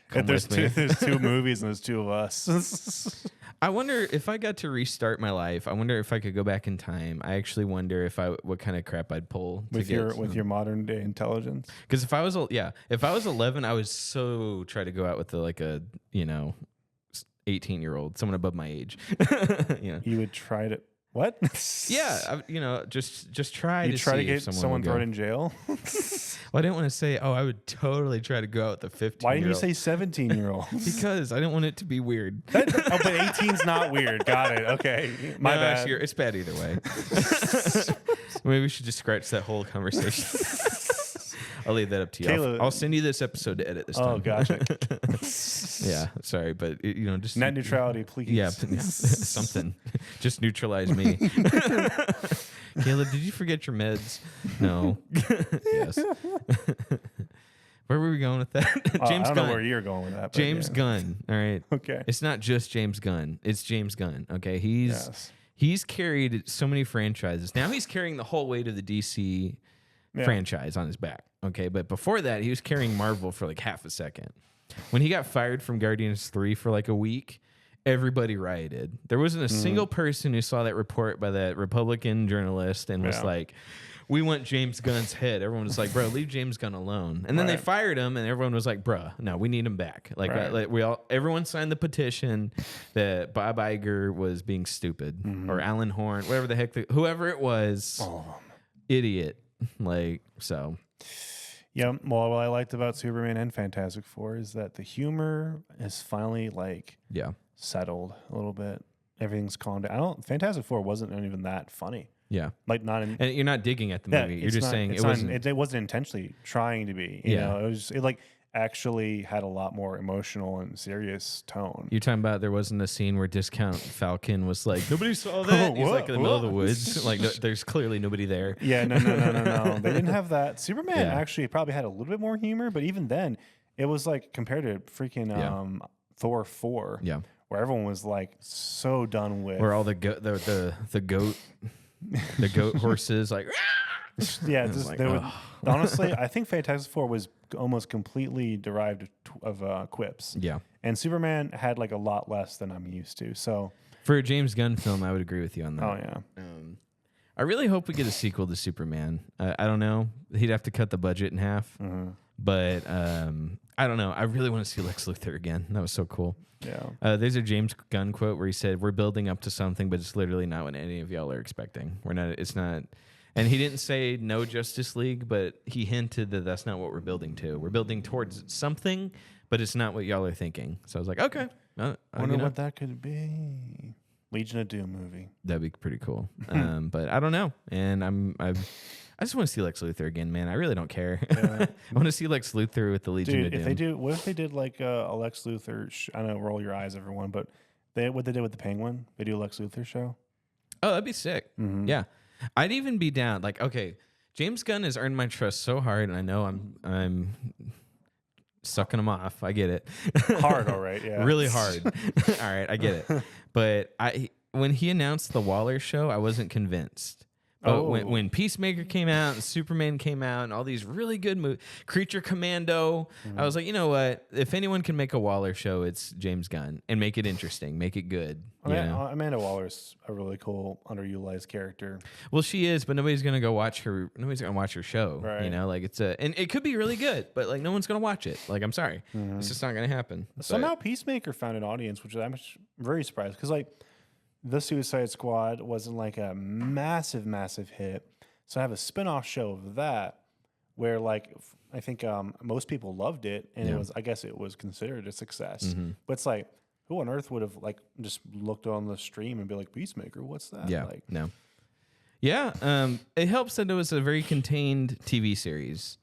[SPEAKER 1] come
[SPEAKER 2] there's
[SPEAKER 1] with me?
[SPEAKER 2] There's 2 movies and there's 2 of us.
[SPEAKER 1] I wonder if I got to restart my life. I wonder if I could go back in time. I actually wonder what kind of crap I'd pull
[SPEAKER 2] with your modern day intelligence.
[SPEAKER 1] Because if I was 11, I would so try to go out with 18-year-old, someone above my age.
[SPEAKER 2] You would try to what?
[SPEAKER 1] Yeah, just try
[SPEAKER 2] you
[SPEAKER 1] to
[SPEAKER 2] try
[SPEAKER 1] see
[SPEAKER 2] to get someone thrown in jail.
[SPEAKER 1] Well, I didn't want to say, I would totally try to go out with a 15-year-old.
[SPEAKER 2] Why didn't you say 17-year-old?
[SPEAKER 1] Because I didn't want it to be weird.
[SPEAKER 2] But 18's not weird. Got it. Okay. My bad.
[SPEAKER 1] It's bad either way. Maybe we should just scratch that whole conversation. I'll leave that up to you.
[SPEAKER 2] Caleb,
[SPEAKER 1] I'll send you this episode to edit this time.
[SPEAKER 2] Oh, gotcha.
[SPEAKER 1] Yeah, sorry, but just
[SPEAKER 2] net neutrality, please.
[SPEAKER 1] Yeah, something. Just neutralize me. Caleb, did you forget your meds? No. Yes. Where were we going with that?
[SPEAKER 2] James Gunn. I don't know where you're going with that.
[SPEAKER 1] James Gunn. All right.
[SPEAKER 2] Okay.
[SPEAKER 1] It's not just James Gunn. It's James Gunn. Okay. He's carried so many franchises. Now he's carrying the whole weight of the DC franchise on his back. Okay. But before that, he was carrying Marvel for like half a second. When he got fired from Guardians 3 for like a week, everybody rioted. There wasn't a single person who saw that report by that Republican journalist and was like, we want James Gunn's head. Everyone was like, bro, leave James Gunn alone. And then they fired him, and everyone was like, bruh, no, we need him back. Like, everyone signed the petition that Bob Iger was being stupid, or Alan Horn, whatever the heck, whoever it was, idiot. Like, so.
[SPEAKER 2] Yeah, well, what I liked about Superman and Fantastic Four is that the humor is finally settled a little bit. Everything's calmed down. Fantastic Four wasn't even that funny.
[SPEAKER 1] Yeah,
[SPEAKER 2] like not in,
[SPEAKER 1] and you're not digging at the movie. You're just saying it wasn't.
[SPEAKER 2] It wasn't intentionally trying to be. You know, it like actually had a lot more emotional and serious tone.
[SPEAKER 1] You're talking about there wasn't a scene where Discount Falcon was like, nobody saw that. He's like in the middle of the woods. Like there's clearly nobody there.
[SPEAKER 2] Yeah, no. They didn't have that. Superman actually probably had a little bit more humor, but even then, it was like compared to freaking Thor 4. Yeah. Where everyone was like so done with.
[SPEAKER 1] Where all the goat the goat horses like.
[SPEAKER 2] Yeah, honestly, I think Fantastic Four was almost completely derived of quips. Yeah, and Superman had like a lot less than I'm used to. So
[SPEAKER 1] for a James Gunn film, I would agree with you on that.
[SPEAKER 2] Oh yeah.
[SPEAKER 1] I really hope we get a sequel to Superman. I don't know. He'd have to cut the budget in half, but I don't know. I really want to see Lex Luthor again. That was so cool. Yeah. There's a James Gunn quote where he said, "We're building up to something, but it's literally not what any of y'all are expecting. We're not. It's not." And he didn't say no Justice League, but he hinted that that's not what we're building to. We're building towards something, but it's not what y'all are thinking. So I was like, okay.
[SPEAKER 2] I wonder what that could be. Legion of Doom movie.
[SPEAKER 1] That'd be pretty cool. But I don't know. And I just want to see Lex Luthor again, man. I really don't care. Yeah. I want to see Lex Luthor with the Legion of Doom.
[SPEAKER 2] What if they did like a Lex Luthor? I know, roll your eyes, everyone, but what they did with the Penguin? They do a Lex Luthor show.
[SPEAKER 1] Oh, that'd be sick. Yeah. I'd even be down. Like, okay, James Gunn has earned my trust so hard, and I know I'm sucking him off. I get it.
[SPEAKER 2] Hard, all right, yeah.
[SPEAKER 1] Really hard. All right, I get it. But when he announced the Waller show, I wasn't convinced. But when Peacemaker came out and Superman came out and all these really good movies, Creature Commando, I was like, you know what? If anyone can make a Waller show, it's James Gunn, and make it interesting, make it good.
[SPEAKER 2] Amanda Waller's a really cool, underutilized character.
[SPEAKER 1] Well, she is, but nobody's gonna go watch her. Nobody's gonna watch her show. Right. You know, like and it could be really good, but like no one's gonna watch it. Like, I'm sorry, it's just not gonna happen.
[SPEAKER 2] Somehow Peacemaker found an audience, which I'm very surprised because like. The Suicide Squad wasn't like a massive hit. So I have a spin-off show of that where like I think most people loved it and I guess it was considered a success. But it's like who on earth would have like just looked on the stream and be like Peacemaker, what's that?
[SPEAKER 1] Yeah.
[SPEAKER 2] Like
[SPEAKER 1] no. Yeah, it helps that it was a very contained TV series.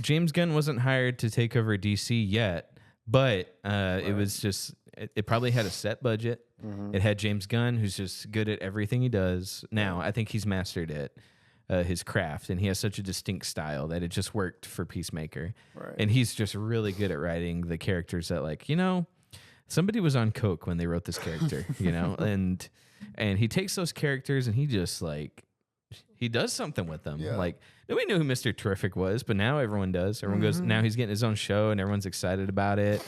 [SPEAKER 1] James Gunn wasn't hired to take over DC yet, but it was just it probably had a set budget. It had James Gunn, who's just good at everything he does. Now, I think he's mastered it, his craft, and he has such a distinct style that it just worked for Peacemaker. Right. And he's just really good at writing the characters that, like, you know, somebody was on coke when they wrote this character, you know, and he takes those characters and he just like he does something with them. Yeah. Like nobody knew who Mr. Terrific was, but now everyone does. Everyone goes. Now he's getting his own show, and everyone's excited about it.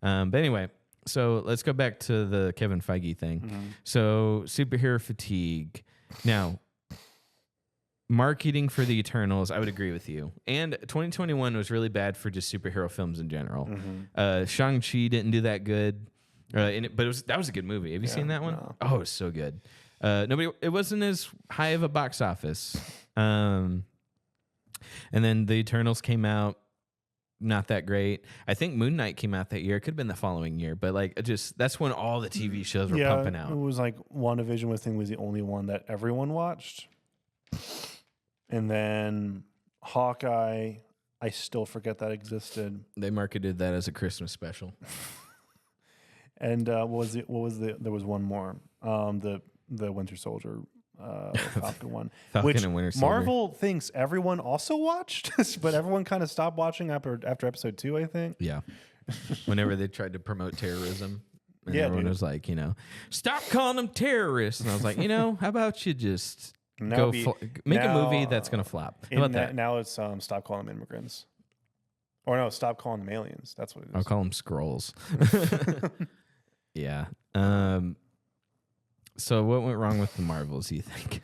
[SPEAKER 1] But anyway. So let's go back to the Kevin Feige thing. So superhero fatigue. Now, marketing for the Eternals, I would agree with you. And 2021 was really bad for just superhero films in general. Shang-Chi didn't do that good, but that was a good movie. Have you seen that one? No. Oh, it was so good. It wasn't as high of a box office. And then the Eternals came out. Not that great. I think Moon Knight came out that year. It could have been the following year, but like that's when all the TV shows were pumping out.
[SPEAKER 2] It was like WandaVision was the only one that everyone watched. And then Hawkeye, I still forget that existed.
[SPEAKER 1] They marketed that as a Christmas special.
[SPEAKER 2] And there was one more. The Winter Soldier Falcon one, which and Winter Soldier. Marvel thinks everyone also watched, but everyone kind of stopped watching after episode 2, I think.
[SPEAKER 1] Yeah. Whenever they tried to promote terrorism, and everyone was like, you know, stop calling them terrorists. And I was like, you know, how about you just make a movie that's going to flop? How about that?
[SPEAKER 2] Now it's stop calling them immigrants. Or no, stop calling them aliens. That's what it is.
[SPEAKER 1] I'll call them Skrulls. Yeah. So what went wrong with the Marvels, do you think?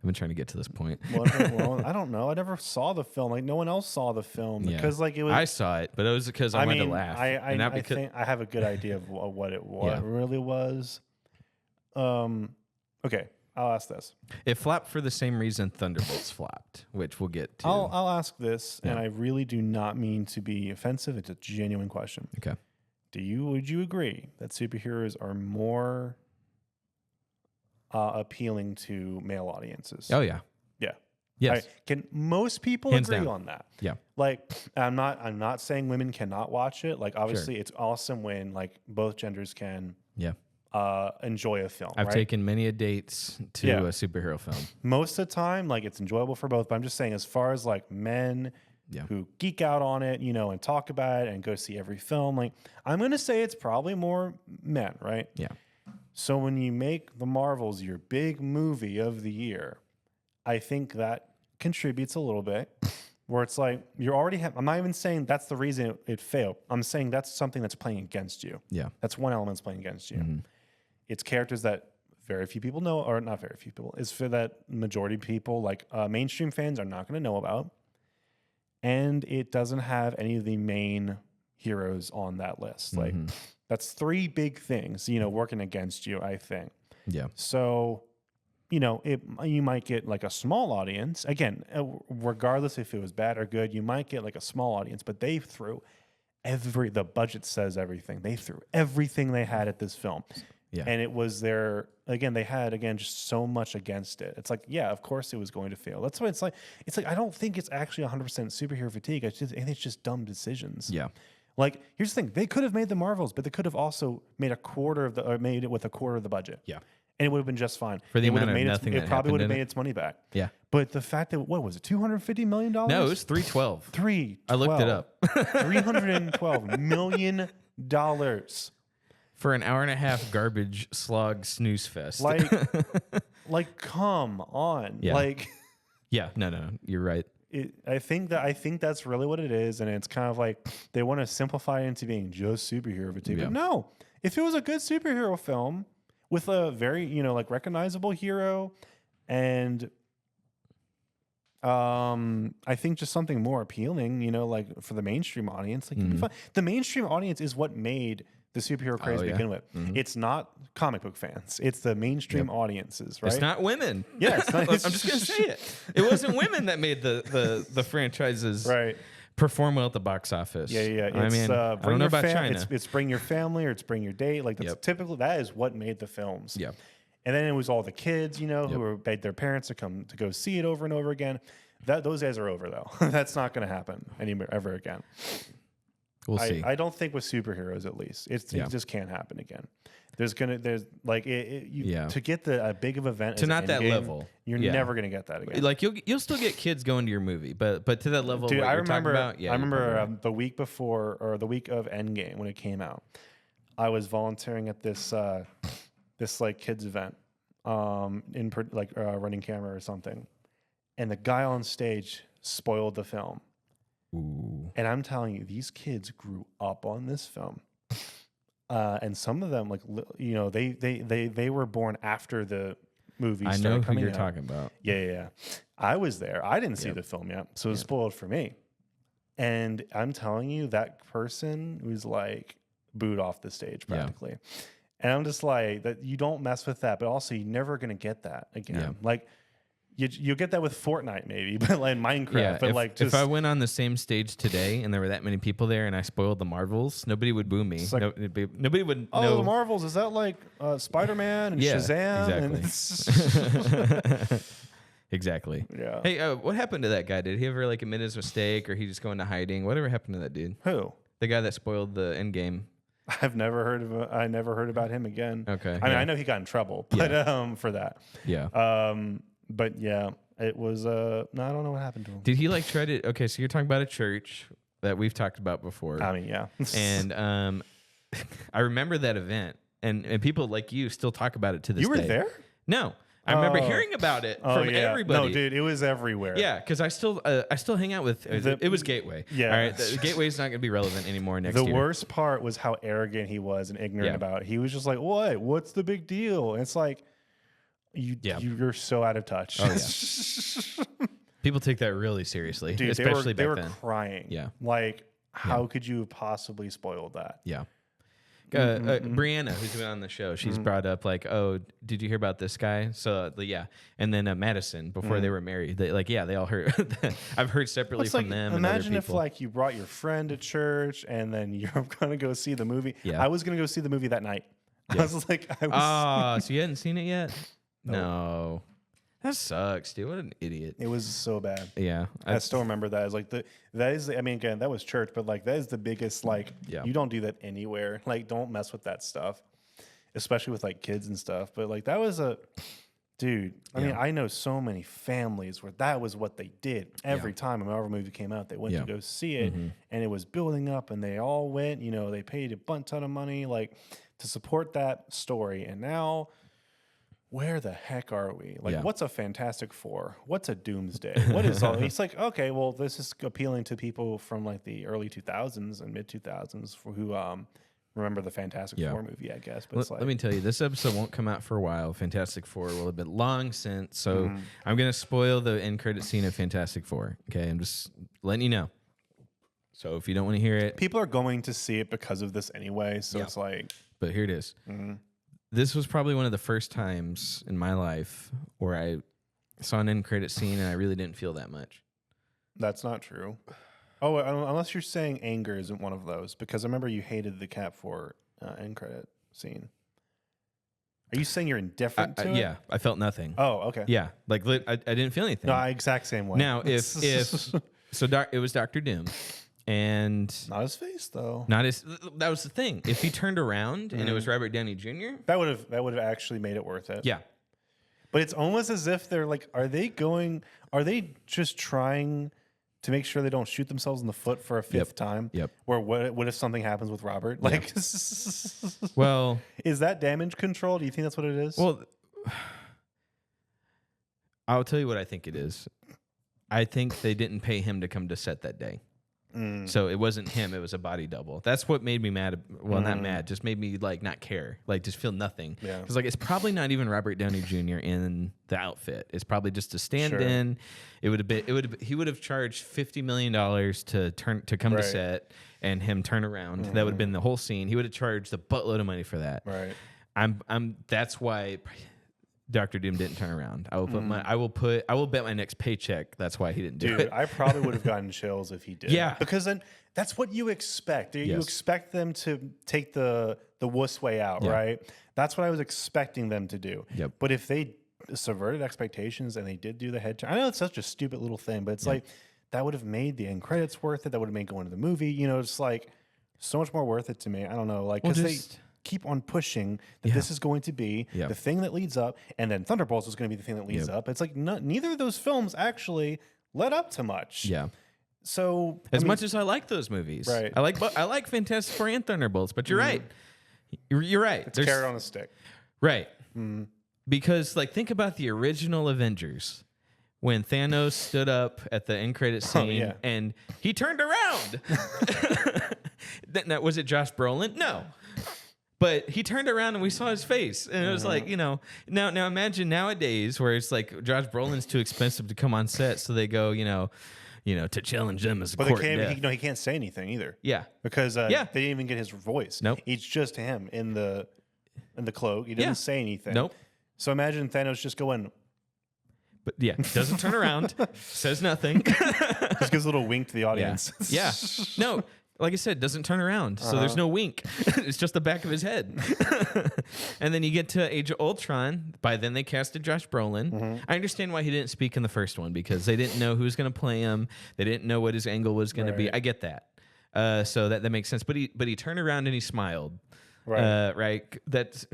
[SPEAKER 1] I've been trying to get to this point.
[SPEAKER 2] Well, I don't know. I never saw the film. Like no one else saw the film because like it was.
[SPEAKER 1] I saw it, but it was because I wanted to laugh.
[SPEAKER 2] I think I have a good idea of what it really was. Okay, I'll ask this.
[SPEAKER 1] It flopped for the same reason Thunderbolts flopped, which we'll get to.
[SPEAKER 2] I'll ask this, and I really do not mean to be offensive. It's a genuine question.
[SPEAKER 1] Okay.
[SPEAKER 2] Would you agree that superheroes are more appealing to male audiences?
[SPEAKER 1] Oh yeah.
[SPEAKER 2] Yeah.
[SPEAKER 1] Yes.
[SPEAKER 2] Can most people
[SPEAKER 1] Hands
[SPEAKER 2] agree
[SPEAKER 1] down.
[SPEAKER 2] on that?
[SPEAKER 1] Yeah.
[SPEAKER 2] Like I'm not saying women cannot watch it. Like obviously it's awesome when like both genders can enjoy a film.
[SPEAKER 1] I've taken many a dates to a superhero film.
[SPEAKER 2] Most of the time, like it's enjoyable for both. But I'm just saying, as far as like men who geek out on it, you know, and talk about it and go see every film, like I'm gonna say it's probably more men, right?
[SPEAKER 1] Yeah.
[SPEAKER 2] So when you make the Marvels your big movie of the year, I think that contributes a little bit. Where it's like you already have. I'm not even saying that's the reason it failed. I'm saying that's something that's playing against you.
[SPEAKER 1] Yeah.
[SPEAKER 2] That's one element that's playing against you. It's characters that very few people know, or not very few people. It's for that majority of people, like mainstream fans, are not going to know about. And it doesn't have any of the main heroes on that list. Like that's three big things, you know, working against you, I think.
[SPEAKER 1] Yeah.
[SPEAKER 2] So, you know, you might get like a small audience. Again, regardless if it was bad or good, you might get like a small audience, but they threw the budget says everything. They threw everything they had at this film. Yeah. And it was they had just so much against it. It's like, yeah, of course it was going to fail. That's what it's like. It's like, I don't think it's actually 100% superhero fatigue. I think it's just dumb decisions.
[SPEAKER 1] Yeah.
[SPEAKER 2] Like, here's the thing. They could have made the Marvels, but they could have also made made it with a quarter of the budget.
[SPEAKER 1] Yeah.
[SPEAKER 2] And it would have been just fine.
[SPEAKER 1] For the amount of nothing
[SPEAKER 2] it probably would have made its money back.
[SPEAKER 1] Yeah.
[SPEAKER 2] But the fact that, what was it, $250 million?
[SPEAKER 1] No, it was $312.
[SPEAKER 2] I
[SPEAKER 1] looked it up.
[SPEAKER 2] $312 million.
[SPEAKER 1] For an hour and a half garbage slog snooze fest.
[SPEAKER 2] Like, come on.
[SPEAKER 1] Yeah.
[SPEAKER 2] Like,
[SPEAKER 1] yeah, no, you're right.
[SPEAKER 2] I think that's really what it is, and it's kind of like they want to simplify it into being just superhero fatigue. But no, if it was a good superhero film with a very, you know, like recognizable hero, and I think just something more appealing, you know, like for the mainstream audience, like it'd be fun. The mainstream audience is what made the superhero craze to begin with. It's not comic book fans. It's the mainstream audiences, right?
[SPEAKER 1] It's not women.
[SPEAKER 2] Yeah, it's not,
[SPEAKER 1] I'm just going to say it. It wasn't women that made the franchises perform well at the box office.
[SPEAKER 2] Yeah. It's,
[SPEAKER 1] I mean, I don't know about China.
[SPEAKER 2] It's bring your family or it's bring your date. Like that's typically, that is what made the films.
[SPEAKER 1] Yeah.
[SPEAKER 2] And then it was all the kids, you know, who begged their parents to come to go see it over and over again. Those days are over though. That's not going to happen ever again.
[SPEAKER 1] We'll see.
[SPEAKER 2] I don't think with superheroes, at least, it just can't happen again. To get a big of event
[SPEAKER 1] to not that level,
[SPEAKER 2] you're never gonna get that again.
[SPEAKER 1] Like you'll still get kids going to your movie, but to that level,
[SPEAKER 2] dude, I remember
[SPEAKER 1] right.
[SPEAKER 2] The week before or the week of Endgame when it came out, I was volunteering at this like kids event, running camera or something, and the guy on stage spoiled the film.
[SPEAKER 1] Ooh.
[SPEAKER 2] And I'm telling you, these kids grew up on this film, and some of them, like, you know, they were born after the movie.
[SPEAKER 1] I know who you're talking about.
[SPEAKER 2] Yeah. I was there. I didn't see the film yet, so it was spoiled for me. And I'm telling you, that person was like booed off the stage practically. Yeah. And I'm just like, that you don't mess with that, but also you're never gonna get that again. Yeah. Like. You'll get that with Fortnite maybe, but like Minecraft. Yeah, but
[SPEAKER 1] if I went on the same stage today and there were that many people there and I spoiled the Marvels, nobody would boo me. Like, nobody would know.
[SPEAKER 2] Oh, the Marvels, is that like Spider-Man and Shazam?
[SPEAKER 1] Exactly. Exactly.
[SPEAKER 2] Yeah.
[SPEAKER 1] Hey, what happened to that guy? Did he ever like admit his mistake, or he just go into hiding? Whatever happened to that dude?
[SPEAKER 2] Who?
[SPEAKER 1] The guy that spoiled the Endgame.
[SPEAKER 2] I've never heard of. I never heard about him again.
[SPEAKER 1] Okay.
[SPEAKER 2] I mean, I know he got in trouble, but for that.
[SPEAKER 1] Yeah.
[SPEAKER 2] But yeah, it was. No, I don't know what happened to him.
[SPEAKER 1] Did he like try to? Okay, so you're talking about a church that we've talked about before.
[SPEAKER 2] I mean, yeah.
[SPEAKER 1] And I remember that event, and people like you still talk about it to this day.
[SPEAKER 2] You were there?
[SPEAKER 1] No, I remember hearing about it from everybody.
[SPEAKER 2] No, dude, it was everywhere.
[SPEAKER 1] Yeah, because I still hang out with it was Gateway.
[SPEAKER 2] Yeah,
[SPEAKER 1] all right. The Gateway's not going to be relevant anymore next year.
[SPEAKER 2] The worst part was how arrogant he was and ignorant about it. He was just like, "What? What's the big deal?" And it's like, you're so out of touch.
[SPEAKER 1] Oh, yeah. People take that really seriously,
[SPEAKER 2] dude,
[SPEAKER 1] especially
[SPEAKER 2] they were
[SPEAKER 1] back then.
[SPEAKER 2] Crying.
[SPEAKER 1] Yeah,
[SPEAKER 2] like how could you have possibly spoiled that?
[SPEAKER 1] Yeah. Brianna, who's been on the show, she's brought up like, "Oh, did you hear about this guy?" So yeah, and then Madison before they were married, they all heard. I've heard separately from them.
[SPEAKER 2] Imagine
[SPEAKER 1] and other
[SPEAKER 2] if
[SPEAKER 1] people.
[SPEAKER 2] like you brought your friend to church and then you're gonna go see the movie.
[SPEAKER 1] Yeah.
[SPEAKER 2] I was gonna go see the movie that night.
[SPEAKER 1] Yeah.
[SPEAKER 2] I was like,
[SPEAKER 1] so you hadn't seen it yet? No. That sucks, dude. What an idiot.
[SPEAKER 2] It was so bad.
[SPEAKER 1] Yeah.
[SPEAKER 2] I still remember that. As like again, that was church, but like that is the biggest, like, you don't do that anywhere. Like, don't mess with that stuff, especially with like kids and stuff. But like that was dude, I mean, I know so many families where that was what they did every time a Marvel movie came out. They went to go see it and it was building up and they all went, they paid a bunch ton of money like to support that story. And now, where the heck are we? Like, what's a Fantastic Four? What's a Doomsday? What is all? It's like, okay, well, this is appealing to people from like the early 2000s and mid 2000s who remember the Fantastic Four movie, I guess. But
[SPEAKER 1] let me tell you, this episode won't come out for a while. Fantastic Four will have been long since, so I'm gonna spoil the end credit scene of Fantastic Four. Okay, I'm just letting you know. So if you don't want to hear it,
[SPEAKER 2] people are going to see it because of this anyway. So it's like,
[SPEAKER 1] but here it is. This was probably one of the first times in my life where I saw an end credit scene and I really didn't feel that much.
[SPEAKER 2] That's not true. Oh, unless you're saying anger isn't one of those, because I remember you hated the Cap 4 end credit scene. Are you saying you're indifferent to it?
[SPEAKER 1] Yeah, I felt nothing.
[SPEAKER 2] Oh, okay.
[SPEAKER 1] Yeah, like I didn't feel anything.
[SPEAKER 2] No, exact same way.
[SPEAKER 1] Now, if so, it was Dr. Doom. And
[SPEAKER 2] not his face though.
[SPEAKER 1] That was the thing. If he turned around and it was Robert Downey Jr.,
[SPEAKER 2] that would have actually made it worth it.
[SPEAKER 1] Yeah.
[SPEAKER 2] But it's almost as if they're like, are they just trying to make sure they don't shoot themselves in the foot for a fifth time?
[SPEAKER 1] Yep.
[SPEAKER 2] Or what if something happens with Robert? Like,
[SPEAKER 1] well,
[SPEAKER 2] is that damage control? Do you think that's what it is?
[SPEAKER 1] Well, I'll tell you what I think it is. I think they didn't pay him to come to set that day. So it wasn't him, it was a body double. That's what made me mad. Well, not mad, just made me like not care, like just feel nothing. Yeah. Because like it's probably not even Robert Downey Jr. in the outfit. It's probably just a stand-in. He would have charged $50 million to come to set and him turn around. That would have been the whole scene. He would have charged a buttload of money for that.
[SPEAKER 2] Right.
[SPEAKER 1] That's why Dr. Doom didn't turn around. I will bet my next paycheck that's why he didn't do it.
[SPEAKER 2] Dude, I probably would have gotten chills if he did.
[SPEAKER 1] Yeah.
[SPEAKER 2] Because then that's what you expect. You expect them to take the wuss way out, right? That's what I was expecting them to do.
[SPEAKER 1] Yep.
[SPEAKER 2] But if they subverted expectations and they did do the head turn, I know it's such a stupid little thing, but it's like that would have made the end credits worth it. That would have made going to the movie. It's like so much more worth it to me. I don't know, like because they keep on pushing that this is going to be the thing that leads up, and then Thunderbolts is going to be the thing that leads up. It's like neither of those films actually led up to much.
[SPEAKER 1] Yeah.
[SPEAKER 2] So
[SPEAKER 1] as much as I like those movies,
[SPEAKER 2] right?
[SPEAKER 1] I like Fantastic Four and Thunderbolts, but you're right. You're right.
[SPEAKER 2] It's carrot on a stick,
[SPEAKER 1] right? Because like think about the original Avengers. When Thanos stood up at the end credit scene and he turned around. Was it Josh Brolin? No. But he turned around and we saw his face. And it was like, now imagine nowadays where it's like Josh Brolin's too expensive to come on set. So they go, to challenge them as a court death.
[SPEAKER 2] He can't say anything either.
[SPEAKER 1] Yeah.
[SPEAKER 2] Because they didn't even get his voice.
[SPEAKER 1] Nope.
[SPEAKER 2] It's just him in the cloak. He doesn't say anything.
[SPEAKER 1] Nope.
[SPEAKER 2] So imagine Thanos just going.
[SPEAKER 1] But doesn't turn around, says nothing.
[SPEAKER 2] Just gives a little wink to the audience.
[SPEAKER 1] Yeah. No. Like I said, doesn't turn around, so there's no wink. It's just the back of his head. And then you get to Age of Ultron. By then, they casted Josh Brolin. I understand why he didn't speak in the first one, because they didn't know who was going to play him. They didn't know what his angle was going to be. I get that. So that makes sense. But he turned around and he smiled. Right. Right. That's...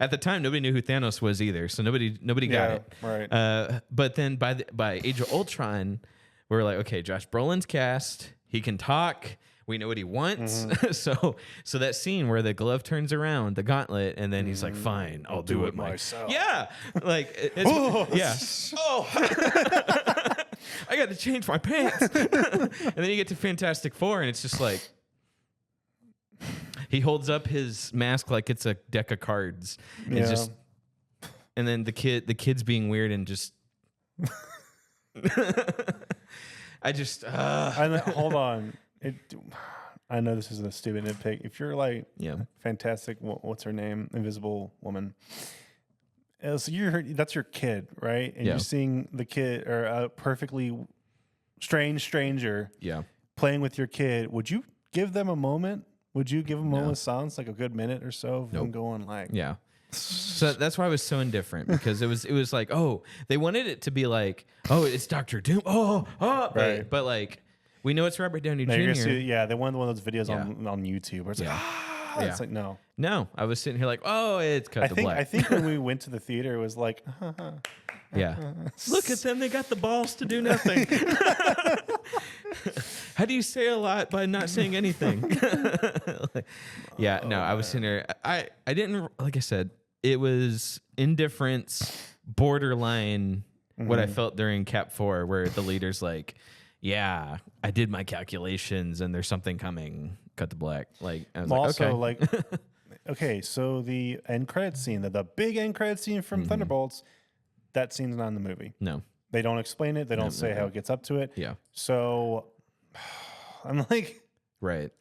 [SPEAKER 1] At the time, nobody knew who Thanos was either, so nobody got it.
[SPEAKER 2] Right.
[SPEAKER 1] But then by Age of Ultron, we were like, okay, Josh Brolin's cast. He can talk. We know what he wants. So that scene where the glove turns around, the gauntlet, and then he's like, "Fine, I'll do it myself." Yeah, like yeah. Oh, I got to change my pants. And then you get to Fantastic Four, and it's just like he holds up his mask like it's a deck of cards. Yeah. It's just, and then the kid's being weird and just. I just
[SPEAKER 2] hold on. I know this is a stupid nitpick. If you're like Fantastic, what's her name? Invisible Woman. So that's your kid, right? And you're seeing the kid or a perfectly strange stranger playing with your kid. Would you give them a moment? Would you give them a moment of silence, like a good minute or so of them going like
[SPEAKER 1] So that's why I was so indifferent, because it was like, oh, they wanted it to be like, oh, it's Dr. Doom. Right. But like, we know it's Robert Downey Jr.
[SPEAKER 2] They wanted one of those videos on YouTube where it's like, it's like, no.
[SPEAKER 1] I was sitting here like, oh, it's cut to black.
[SPEAKER 2] I think when we went to the theater, it was like,
[SPEAKER 1] look at them. They got the balls to do nothing. How do you say a lot by not saying anything? I was sitting there. I didn't, like I said, it was indifference, borderline what I felt during Cap 4, where the leader's like, yeah, I did my calculations and there's something coming. Cut to black. Like, I was
[SPEAKER 2] also
[SPEAKER 1] like,
[SPEAKER 2] okay. Okay, so the end credit scene, the big end credit scene from Thunderbolts, that scene's not in the movie.
[SPEAKER 1] No.
[SPEAKER 2] They don't explain it. They don't say how it gets up to it.
[SPEAKER 1] Yeah.
[SPEAKER 2] So I'm like,
[SPEAKER 1] right.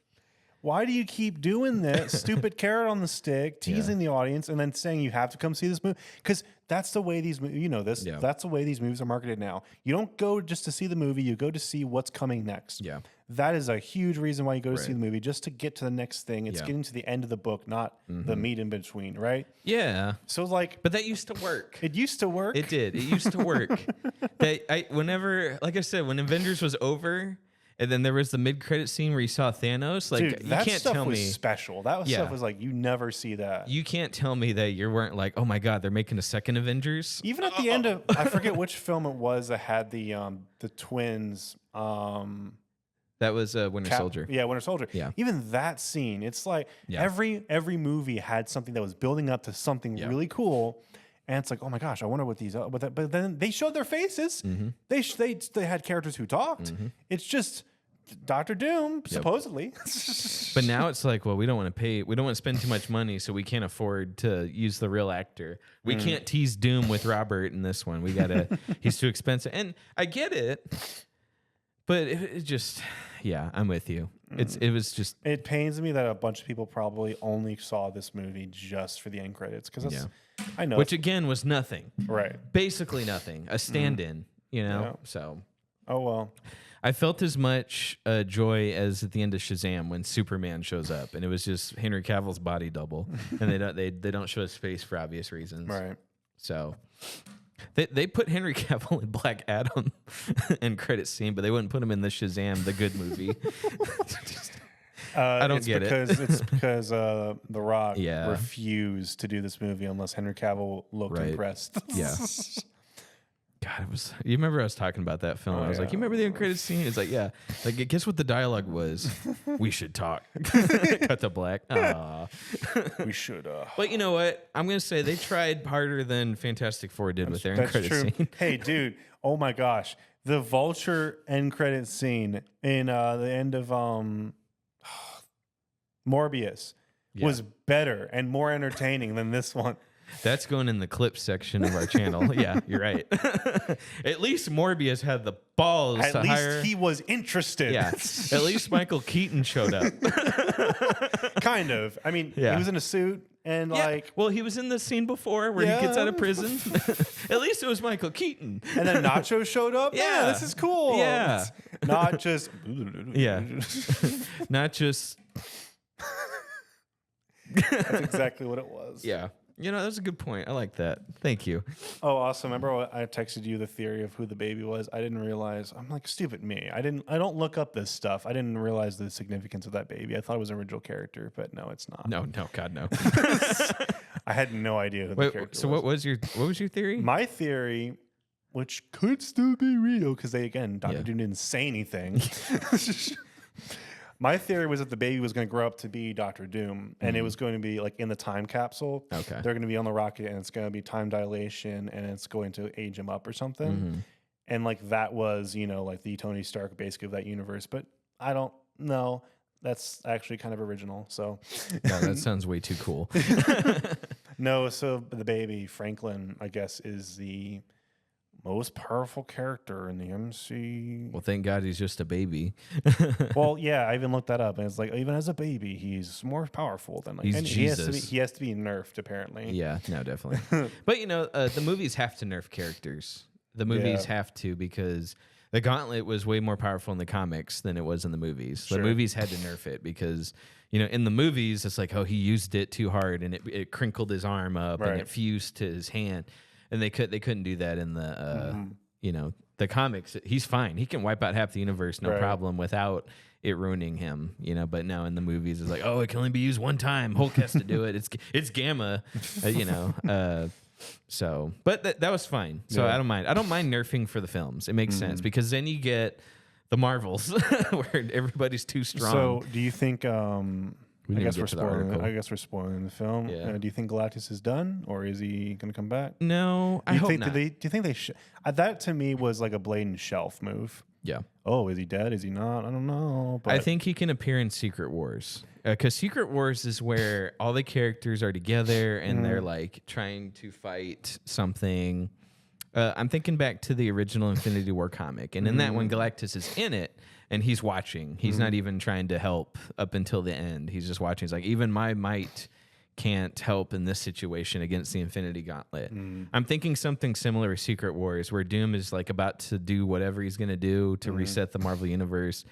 [SPEAKER 2] Why do you keep doing this stupid carrot on the stick, teasing the audience, and then saying you have to come see this movie? Because that's the way these movies, that's the way these movies are marketed now. You don't go just to see the movie, you go to see what's coming next.
[SPEAKER 1] Yeah.
[SPEAKER 2] That is a huge reason why you go to see the movie, just to get to the next thing. It's getting to the end of the book, not the meat in between, right?
[SPEAKER 1] Yeah.
[SPEAKER 2] So like,
[SPEAKER 1] but that used to work.
[SPEAKER 2] It used to work.
[SPEAKER 1] It did. It used to work. Whenever, like I said, when Avengers was over, and then there was the mid-credit scene where you saw Thanos. Like,
[SPEAKER 2] dude,
[SPEAKER 1] you can't tell me.
[SPEAKER 2] That stuff was special. That stuff was like, you never see that.
[SPEAKER 1] You can't tell me that you weren't like, oh my God, they're making a second Avengers.
[SPEAKER 2] Even at the end of, I forget which film it was that had the twins.
[SPEAKER 1] That was Winter Soldier.
[SPEAKER 2] Yeah, Winter Soldier.
[SPEAKER 1] Yeah.
[SPEAKER 2] Even that scene, it's like every movie had something that was building up to something really cool. And it's like, oh my gosh, I wonder what these are. But then they showed their faces. They had characters who talked. It's just Dr. Doom, supposedly.
[SPEAKER 1] But now it's like, well, we don't want to spend too much money, so we can't afford to use the real actor. We can't tease Doom with Robert in this one. He's too expensive. And I get it, but it just, I'm with you. It was just.
[SPEAKER 2] It pains me that a bunch of people probably only saw this movie just for the end credits, because I know,
[SPEAKER 1] which again was nothing,
[SPEAKER 2] right?
[SPEAKER 1] Basically nothing, a stand-in, So,
[SPEAKER 2] oh well.
[SPEAKER 1] I felt as much joy as at the end of Shazam when Superman shows up, and it was just Henry Cavill's body double, and they don't show his face for obvious reasons,
[SPEAKER 2] right?
[SPEAKER 1] So. They put Henry Cavill in Black Adam end credit scene, but they wouldn't put him in the Shazam, the good movie. I don't get it.
[SPEAKER 2] It's because The Rock refused to do this movie unless Henry Cavill looked impressed.
[SPEAKER 1] Yeah. God, it was. You remember I was talking about that film? I was like, you remember the end credit scene? It's like, yeah. Like, guess what the dialogue was? We should talk. Cut to black.
[SPEAKER 2] We should.
[SPEAKER 1] But you know what? I'm gonna say they tried harder than Fantastic Four did with their end credit scene.
[SPEAKER 2] Hey, dude. Oh my gosh, the Vulture end credit scene in the end of Morbius was better and more entertaining than this one.
[SPEAKER 1] That's going in the clips section of our channel. Yeah, you're right. At least Morbius had the balls to hire.
[SPEAKER 2] At least he was interested.
[SPEAKER 1] Yeah. At least Michael Keaton showed up.
[SPEAKER 2] Kind of. I mean, he was in a suit and like.
[SPEAKER 1] Well, he was in the scene before where he gets out of prison. At least it was Michael Keaton.
[SPEAKER 2] And then Nacho showed up. Yeah, this is cool.
[SPEAKER 1] Yeah.
[SPEAKER 2] Not just.
[SPEAKER 1] Not just.
[SPEAKER 2] That's exactly what it was.
[SPEAKER 1] Yeah. That was a good point. I like that. Thank you.
[SPEAKER 2] Oh, awesome. Remember I texted you the theory of who the baby was? I didn't realize. I'm like, stupid me. I don't look up this stuff. I didn't realize the significance of that baby. I thought it was an original character, but no, it's not.
[SPEAKER 1] No, God, no.
[SPEAKER 2] I had no idea who the character was.
[SPEAKER 1] So what was your theory?
[SPEAKER 2] My theory, which could still be real, because Dr. Doom didn't say anything. My theory was that the baby was going to grow up to be Doctor Doom, and it was going to be like in the time capsule.
[SPEAKER 1] Okay.
[SPEAKER 2] They're going to be on the rocket, and it's going to be time dilation, and it's going to age him up or something. And like that was, like the Tony Stark basically of that universe. But I don't know. That's actually kind of original. So
[SPEAKER 1] no, that sounds way too cool.
[SPEAKER 2] No, so the baby Franklin, I guess, is the most powerful character in the MC.
[SPEAKER 1] Well, thank God he's just a baby.
[SPEAKER 2] Well, yeah, I even looked that up, and it's like even as a baby, he's more powerful than like.
[SPEAKER 1] He's
[SPEAKER 2] and
[SPEAKER 1] Jesus.
[SPEAKER 2] He has to be nerfed, apparently.
[SPEAKER 1] Yeah, no, definitely. But the movies have to nerf characters. The movies have to, because the Gauntlet was way more powerful in the comics than it was in the movies.
[SPEAKER 2] Sure.
[SPEAKER 1] The movies had to nerf it because, in the movies, it's like, oh, he used it too hard and it crinkled his arm up and it fused to his hand. And they couldn't do that in the, the comics. He's fine. He can wipe out half the universe, no problem, without it ruining him, But now in the movies, it's like, oh, it can only be used one time. Hulk has to do it. It's Gamma, So, but that was fine. So I don't mind. I don't mind nerfing for the films. It makes sense because then you get the Marvels where everybody's too strong.
[SPEAKER 2] So, do you think? I guess we're spoiling the film.
[SPEAKER 1] Yeah.
[SPEAKER 2] Do you think Galactus is done, or is he going to come back?
[SPEAKER 1] No, I hope not.
[SPEAKER 2] Do you think they should? That to me was like a blatant shelf move.
[SPEAKER 1] Yeah.
[SPEAKER 2] Oh, is he dead? Is he not? I don't know. But
[SPEAKER 1] I think he can appear in Secret Wars because Secret Wars is where all the characters are together and they're like trying to fight something. I'm thinking back to the original Infinity War comic, and in that one, Galactus is in it and he's watching. He's not even trying to help up until the end. He's just watching. He's like, even my might can't help in this situation against the Infinity Gauntlet. I'm thinking something similar to Secret Wars, where Doom is like about to do whatever he's going to do to reset the Marvel Universe,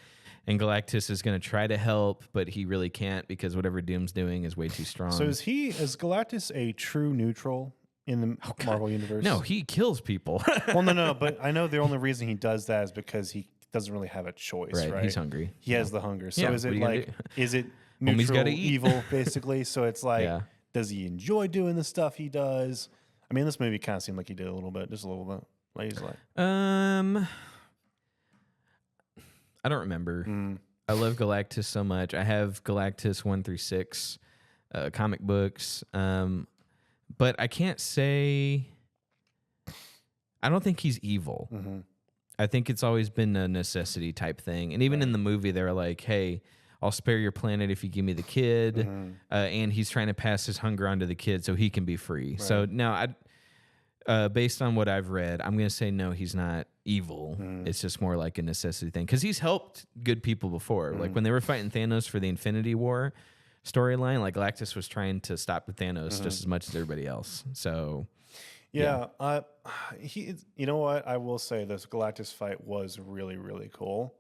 [SPEAKER 1] and Galactus is going to try to help, but he really can't because whatever Doom's doing is way too strong.
[SPEAKER 2] So is Galactus a true neutral in the Marvel Universe?
[SPEAKER 1] No, he kills people.
[SPEAKER 2] Well, no, but I know the only reason he does that is because he doesn't really have a choice, right?
[SPEAKER 1] He's hungry.
[SPEAKER 2] He has the hunger. So
[SPEAKER 1] Yeah,
[SPEAKER 2] is
[SPEAKER 1] what
[SPEAKER 2] it
[SPEAKER 1] are you gonna
[SPEAKER 2] like,
[SPEAKER 1] do?
[SPEAKER 2] is it
[SPEAKER 1] Homie's
[SPEAKER 2] neutral
[SPEAKER 1] gotta eat.
[SPEAKER 2] evil, basically? So it's like,
[SPEAKER 1] Yeah.
[SPEAKER 2] does he enjoy doing the stuff he does? I mean, this movie kind of seemed like he did a little bit, just a little bit. Like he's like,
[SPEAKER 1] I don't remember. I love Galactus so much. I have Galactus 1 through 6 comic books, but I can't say. I don't think he's evil. I think it's always been a necessity type thing, and even in the movie, they were like, "Hey, I'll spare your planet if you give me the kid," and he's trying to pass his hunger onto the kid so he can be free. Right. So now, based on what I've read, I'm going to say no, he's not evil. It's just more like a necessity thing because he's helped good people before. Like when they were fighting Thanos for the Infinity War storyline, like Galactus was trying to stop Thanos just as much as everybody else. So.
[SPEAKER 2] Yeah, you know what? I will say this Galactus fight was really, really cool.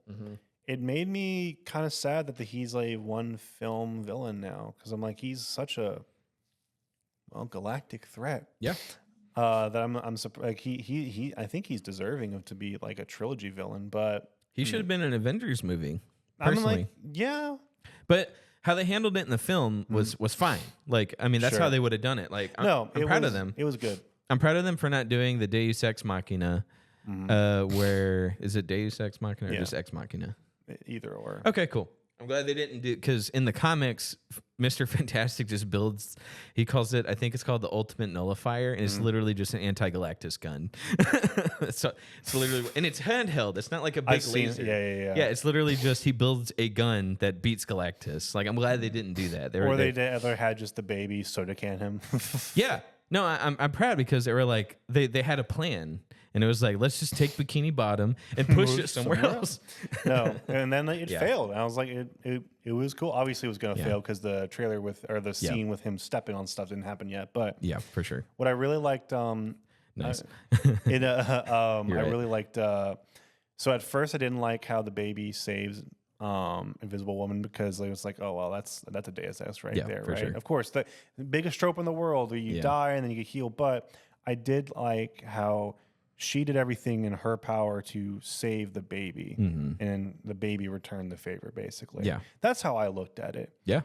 [SPEAKER 2] It made me kind of sad that he's a one film villain now because I'm like, he's such a galactic threat.
[SPEAKER 1] Yeah.
[SPEAKER 2] That I'm surprised. Like he I think he's deserving of to be like a trilogy villain, but
[SPEAKER 1] he should have been an Avengers movie. Personally,
[SPEAKER 2] I'm like, yeah.
[SPEAKER 1] But how they handled it in the film was fine. Like, I mean, that's how they would have done it. Like, I'm proud of them.
[SPEAKER 2] It was good.
[SPEAKER 1] I'm proud of them for not doing the Deus Ex Machina. Where is it Deus Ex Machina or just Ex Machina?
[SPEAKER 2] Either or.
[SPEAKER 1] Okay, cool. I'm glad they didn't do, because in the comics, Mr. Fantastic just builds, he calls it, I think it's called the Ultimate Nullifier, and it's literally just an anti-Galactus gun. So it's literally, and it's handheld. It's not like a big laser.
[SPEAKER 2] Yeah,
[SPEAKER 1] it's literally just he builds a gun that beats Galactus. Like, I'm glad they didn't do that.
[SPEAKER 2] They had just the baby soda can him.
[SPEAKER 1] Yeah. No, I'm proud because they were like, they had a plan. And it was like, let's just take Bikini Bottom and push it somewhere else.
[SPEAKER 2] No, and then it failed. And I was like, it was cool. Obviously, it was going to fail because the trailer the scene with him stepping on stuff didn't happen yet. But
[SPEAKER 1] yeah, for sure.
[SPEAKER 2] What I really liked,
[SPEAKER 1] nice.
[SPEAKER 2] I really liked. So at first, I didn't like how the baby saves Invisible Woman because it was like, oh well, that's a Deus Ex right there, right?
[SPEAKER 1] Sure.
[SPEAKER 2] Of course, the biggest trope in the world where you die and then you get healed. But I did like how she did everything in her power to save the baby, and the baby returned the favor, basically.
[SPEAKER 1] Yeah.
[SPEAKER 2] That's how I looked at it.
[SPEAKER 1] Yeah.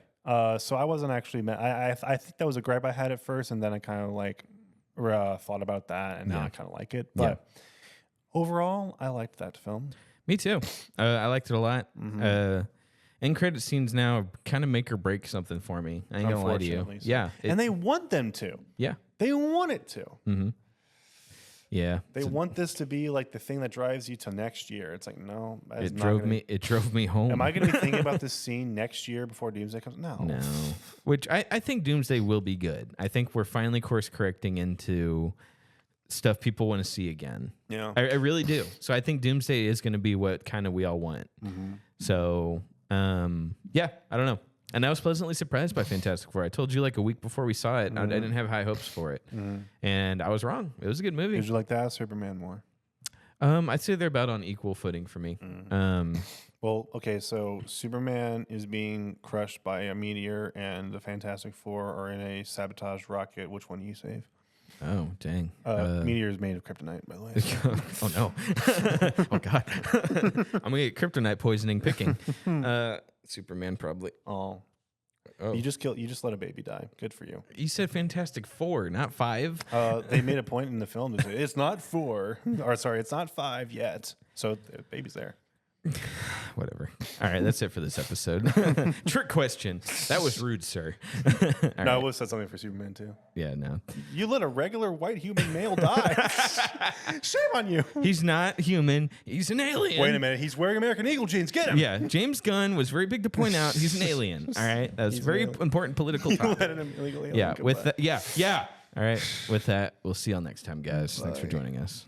[SPEAKER 2] So I wasn't actually mad. I think that was a gripe I had at first, and then I kind of like thought about that, and now I kind of like it. But overall, I liked that film.
[SPEAKER 1] Me too. I liked it a lot. end credit scenes now kind of make or break something for me. I ain't gonna lie to you.
[SPEAKER 2] So.
[SPEAKER 1] Yeah,
[SPEAKER 2] and they want them to.
[SPEAKER 1] Yeah,
[SPEAKER 2] they want it to.
[SPEAKER 1] Mm-hmm. Yeah,
[SPEAKER 2] they want this to be like the thing that drives you to next year. It's like, no,
[SPEAKER 1] it drove me home.
[SPEAKER 2] Am I going to be thinking about this scene next year before Doomsday comes? No.
[SPEAKER 1] Which I think Doomsday will be good. I think we're finally course correcting into stuff people want to see again.
[SPEAKER 2] Yeah,
[SPEAKER 1] I really do. So I think Doomsday is going to be what kind of we all want.
[SPEAKER 2] Mm-hmm.
[SPEAKER 1] So yeah, I don't know. And I was pleasantly surprised by Fantastic Four. I told you like a week before we saw it, I didn't have high hopes for it. And I was wrong. It was a good movie.
[SPEAKER 2] Did you like that Superman more?
[SPEAKER 1] I'd say they're about on equal footing for me.
[SPEAKER 2] Well, okay, so Superman is being crushed by a meteor, and the Fantastic Four are in a sabotage rocket. Which one do you save?
[SPEAKER 1] Oh, dang.
[SPEAKER 2] Meteor is made of kryptonite, by the way.
[SPEAKER 1] Oh, no. Oh, God. I'm going to get kryptonite poisoning picking. Superman, probably.
[SPEAKER 2] Oh. You just let a baby die. Good for you.
[SPEAKER 1] You said Fantastic Four, not 5.
[SPEAKER 2] They made a point in the film to say it's not 4, or sorry, it's not 5 yet. So the baby's there.
[SPEAKER 1] Whatever. All right, that's it for this episode. Trick question. That was rude, sir.
[SPEAKER 2] I would have said something for Superman too.
[SPEAKER 1] Yeah, no.
[SPEAKER 2] You let a regular white human male die. Shame on you.
[SPEAKER 1] He's not human. He's an alien.
[SPEAKER 2] Wait a minute. He's wearing American Eagle jeans. Get him.
[SPEAKER 1] Yeah, James Gunn was very big to point out he's an alien. All right, that's very important political topic.
[SPEAKER 2] Let an illegal alien
[SPEAKER 1] yeah, with that. Yeah. All right, with that, we'll see y'all next time, guys. Bye. Thanks for joining us.